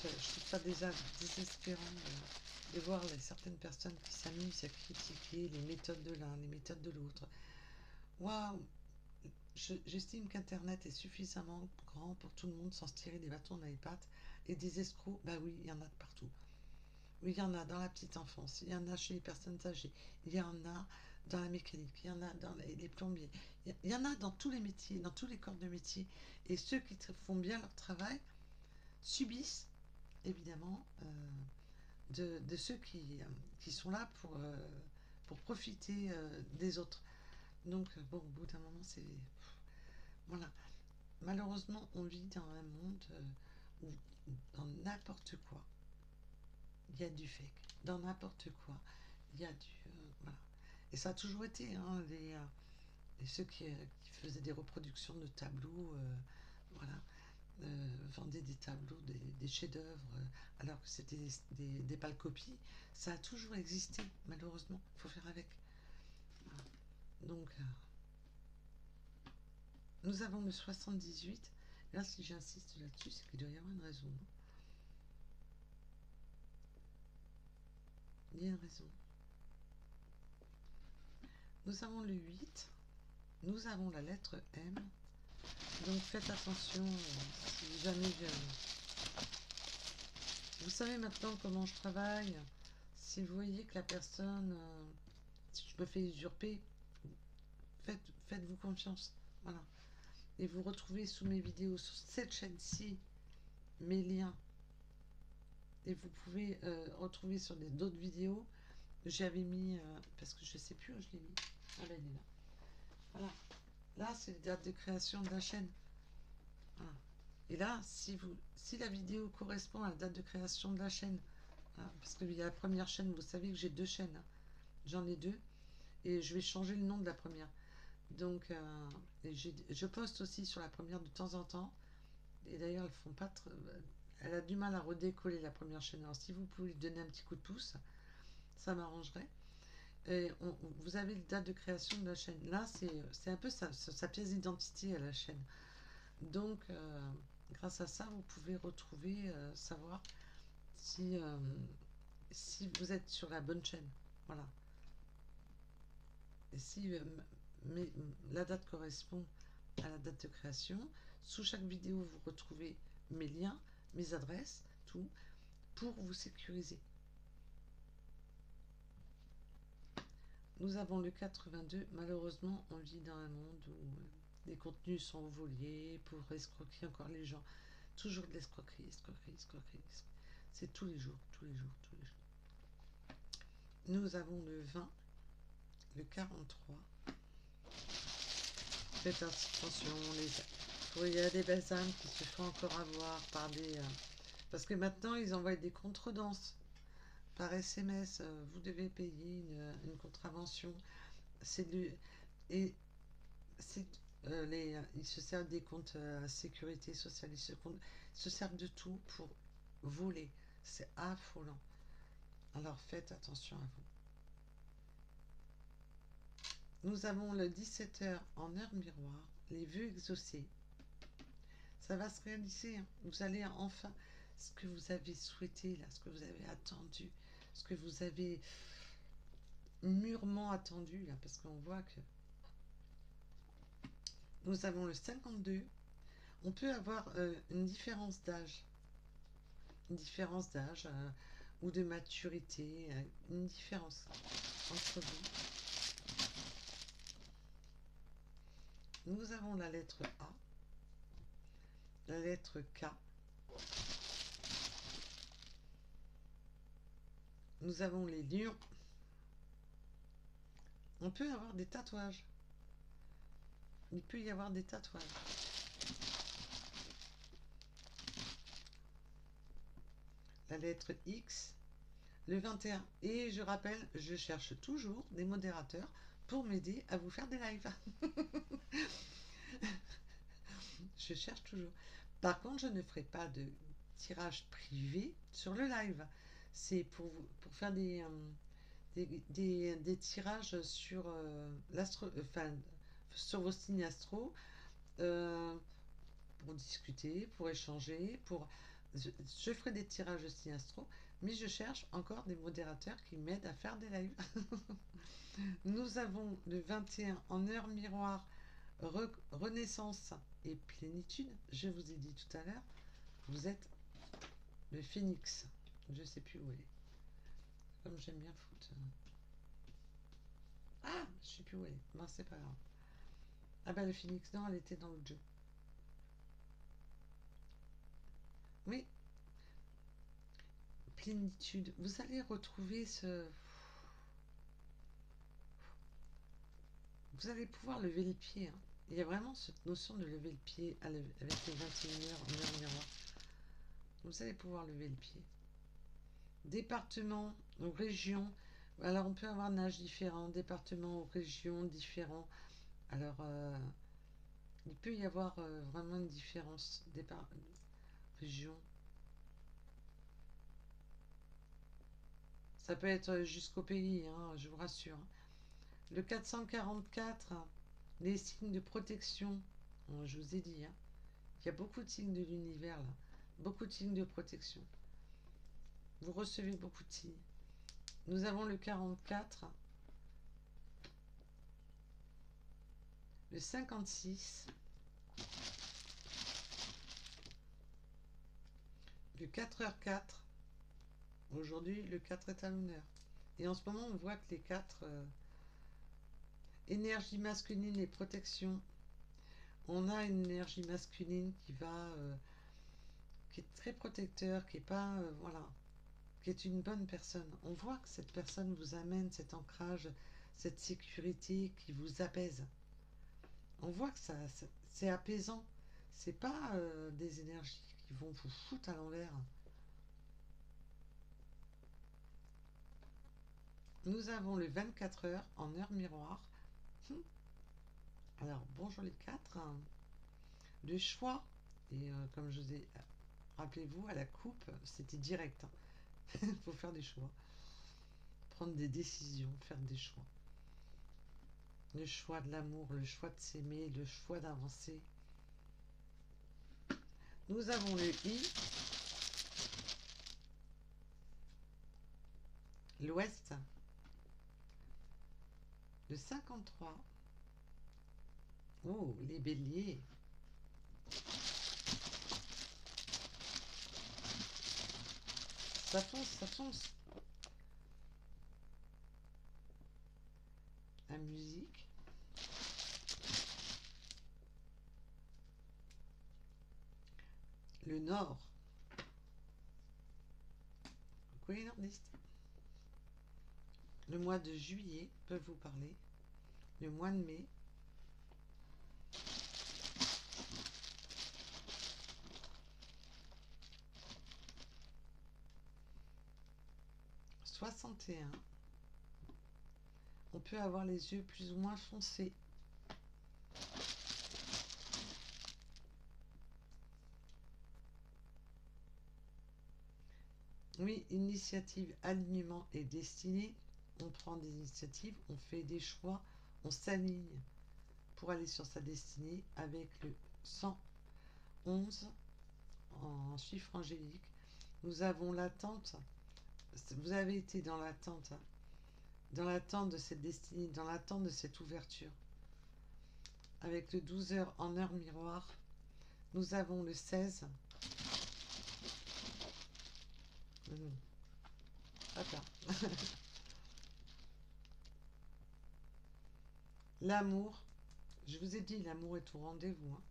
A: Je trouve ça déjà désespérant de voir certaines personnes qui s'amusent à critiquer les méthodes de l'un, les méthodes de l'autre. Waouh! J'estime qu'Internet est suffisamment grand pour tout le monde sans se tirer des bâtons dans les pattes. Et des escrocs, bah oui, il y en a de partout. Oui, il y en a dans la petite enfance, il y en a chez les personnes âgées, il y en a dans la mécanique, il y en a dans les plombiers, il y en a dans tous les métiers, dans tous les corps de métier. Et ceux qui font bien leur travail subissent, évidemment, de ceux qui sont là pour profiter des autres. Donc, bon, au bout d'un moment, c'est... Voilà. Malheureusement, on vit dans un monde où, dans n'importe quoi, il y a du fake. Dans n'importe quoi, il y a du... voilà. Et ça a toujours été, hein, ceux qui faisaient des reproductions de tableaux, voilà, vendaient des tableaux, des chefs-d'œuvre, alors que c'était des pâles copies. Ça a toujours existé, malheureusement. Il faut faire avec. Voilà. Donc, nous avons le 78. Là, si j'insiste là-dessus, c'est qu'il doit y avoir une raison. Il y a une raison. Nous avons le 8. Nous avons la lettre M. Donc faites attention si jamais vous savez maintenant comment je travaille. Si vous voyez que la personne, si je me fais usurper, faites-vous confiance. Voilà. Et vous retrouvez sous mes vidéos sur cette chaîne-ci mes liens. Et vous pouvez retrouver sur d'autres vidéos. J'avais mis, parce que je sais plus où je l'ai mis. Ah ben elle est là. Voilà. Là, c'est les dates de création de la chaîne. Voilà. Et là, si la vidéo correspond à la date de création de la chaîne, voilà, parce qu'il y a la première chaîne, vous savez que j'ai deux chaînes. Hein. J'en ai deux. Et je vais changer le nom de la première. Donc, je poste aussi sur la première de temps en temps. Et d'ailleurs, elles font pas elle a du mal à redécoller la première chaîne. Alors, si vous pouvez lui donner un petit coup de pouce, ça m'arrangerait. Et vous avez la date de création de la chaîne. Là, c'est un peu sa pièce d'identité à la chaîne. Donc, grâce à ça, vous pouvez retrouver, savoir si, si vous êtes sur la bonne chaîne. Voilà. Et si la date correspond à la date de création, sous chaque vidéo, vous retrouvez mes liens, mes adresses, tout, pour vous sécuriser. Nous avons le 82. Malheureusement, on vit dans un monde où les contenus sont volés pour escroquer encore les gens. Toujours de l'escroquerie, escroquerie. C'est tous les jours, tous les jours, tous les jours. Nous avons le 20, le 43. Faites attention, il y a des belles âmes qui se font encore avoir par des... parce que maintenant, ils envoient des contredanses par SMS. Vous devez payer une contravention. Et c'est ils se servent des comptes sécurité sociale. Ils se servent de tout pour voler. C'est affolant. Alors faites attention à vous. Nous avons le 17h en heure miroir, les vœux exaucés. Ça va se réaliser. Hein. Vous allez enfin, ce que vous avez souhaité, là, ce que vous avez attendu, ce que vous avez mûrement attendu, là, parce qu'on voit que nous avons le 52. On peut avoir une différence d'âge. Une différence d'âge ou de maturité, une différence entre vous. Nous avons la lettre A, la lettre K. Nous avons les lions. On peut avoir des tatouages. il peut y avoir des tatouages. La lettre X, le 21. Et je rappelle, je cherche toujours des modérateurs pour m'aider à vous faire des lives. Je cherche toujours. Par contre, je ne ferai pas de tirage privé sur le live. C'est pour faire des tirages sur enfin, sur vos signes astro, euh, pour discuter, pour échanger, je ferai des tirages de signes astro, mais je cherche encore des modérateurs qui m'aident à faire des lives. Nous avons le 21 en heure miroir, renaissance et plénitude. Je vous ai dit tout à l'heure, vous êtes le phénix. Je sais plus où elle est. Comme j'aime bien foutre. Ah, je sais plus où elle est. Non, c'est pas grave. Ah bah le phénix, non, elle était dans le jeu. Oui, plénitude. Vous allez retrouver ce... Vous allez pouvoir lever le pied. Hein. Il y a vraiment cette notion de lever le pied avec les 21 heures en heure miroir. Vous allez pouvoir lever le pied. Département ou région. Alors on peut avoir un âge différent, département ou région différent. Alors il peut y avoir vraiment une différence. Région. Ça peut être jusqu'au pays, hein, je vous rassure. Le 444, les signes de protection. Je vous ai dit, hein, il y a beaucoup de signes de l'univers là. Beaucoup de signes de protection. Vous recevez beaucoup de signes. Nous avons le 44, le 56, le 4h4. Aujourd'hui, le 4 est à l'honneur. Et en ce moment, on voit que les 4, énergie masculine et protection, on a une énergie masculine qui est très protecteur, qui est pas, voilà, qui est une bonne personne. On voit que cette personne vous amène cet ancrage, cette sécurité qui vous apaise. On voit que c'est apaisant. C'est pas des énergies qui vont vous foutre à l'envers. Nous avons le 24 heures en heure miroir. Alors, bonjour les 4. Le choix, et comme je vous ai... Rappelez-vous, à la coupe, c'était direct. Il faut faire des choix. Prendre des décisions, faire des choix. Le choix de l'amour, le choix de s'aimer, le choix d'avancer. Nous avons le I, l'Ouest, le 53. Oh, les béliers. Ça fonce, ça fonce. La musique. Le Nord. Coucou les nordistes. Le mois de juillet peut vous parler. Le mois de mai. « 61. On peut avoir les yeux plus ou moins foncés. Oui, initiative, alignement et destinée. On prend des initiatives, on fait des choix, on s'aligne pour aller sur sa destinée avec le 111 en chiffre angélique. Nous avons l'attente. Vous avez été dans l'attente de cette destinée, dans l'attente de cette ouverture. Avec le 12 heures en heure miroir, nous avons le 16. Attends. L'amour. Je vous ai dit, l'amour est au rendez-vous. Hein.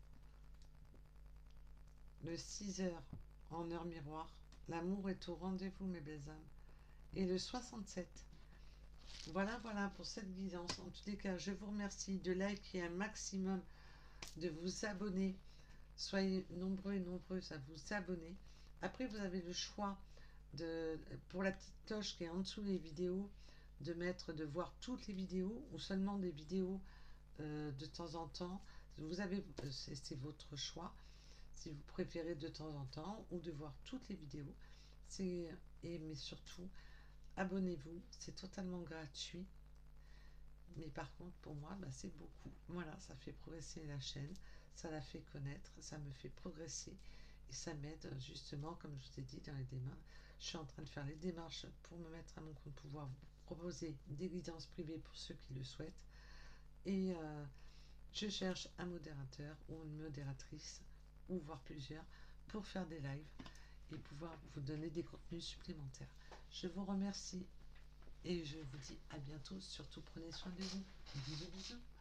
A: Le 6 heures en heure miroir. L'amour est au rendez-vous, mes belles âmes. Et le 67. Voilà, voilà pour cette guidance. En tous les cas, je vous remercie de liker un maximum de vous abonner. Soyez nombreux et nombreuses à vous abonner. Après, vous avez le choix pour la petite cloche qui est en dessous des vidéos, de voir toutes les vidéos ou seulement des vidéos de temps en temps. C'est votre choix. Si vous préférez de temps en temps ou de voir toutes les vidéos. Mais surtout, abonnez-vous. C'est totalement gratuit. Mais par contre, pour moi, bah, c'est beaucoup. Voilà, ça fait progresser la chaîne, ça la fait connaître, ça me fait progresser et ça m'aide justement, comme je vous ai dit, dans les démarches. Je suis en train de faire les démarches pour me mettre à mon compte, pouvoir vous proposer des guidances privées pour ceux qui le souhaitent. Et je cherche un modérateur ou une modératrice, ou voire plusieurs, pour faire des lives et pouvoir vous donner des contenus supplémentaires. Je vous remercie. Et je vous dis à bientôt. Surtout prenez soin de vous. Bisous, bisous.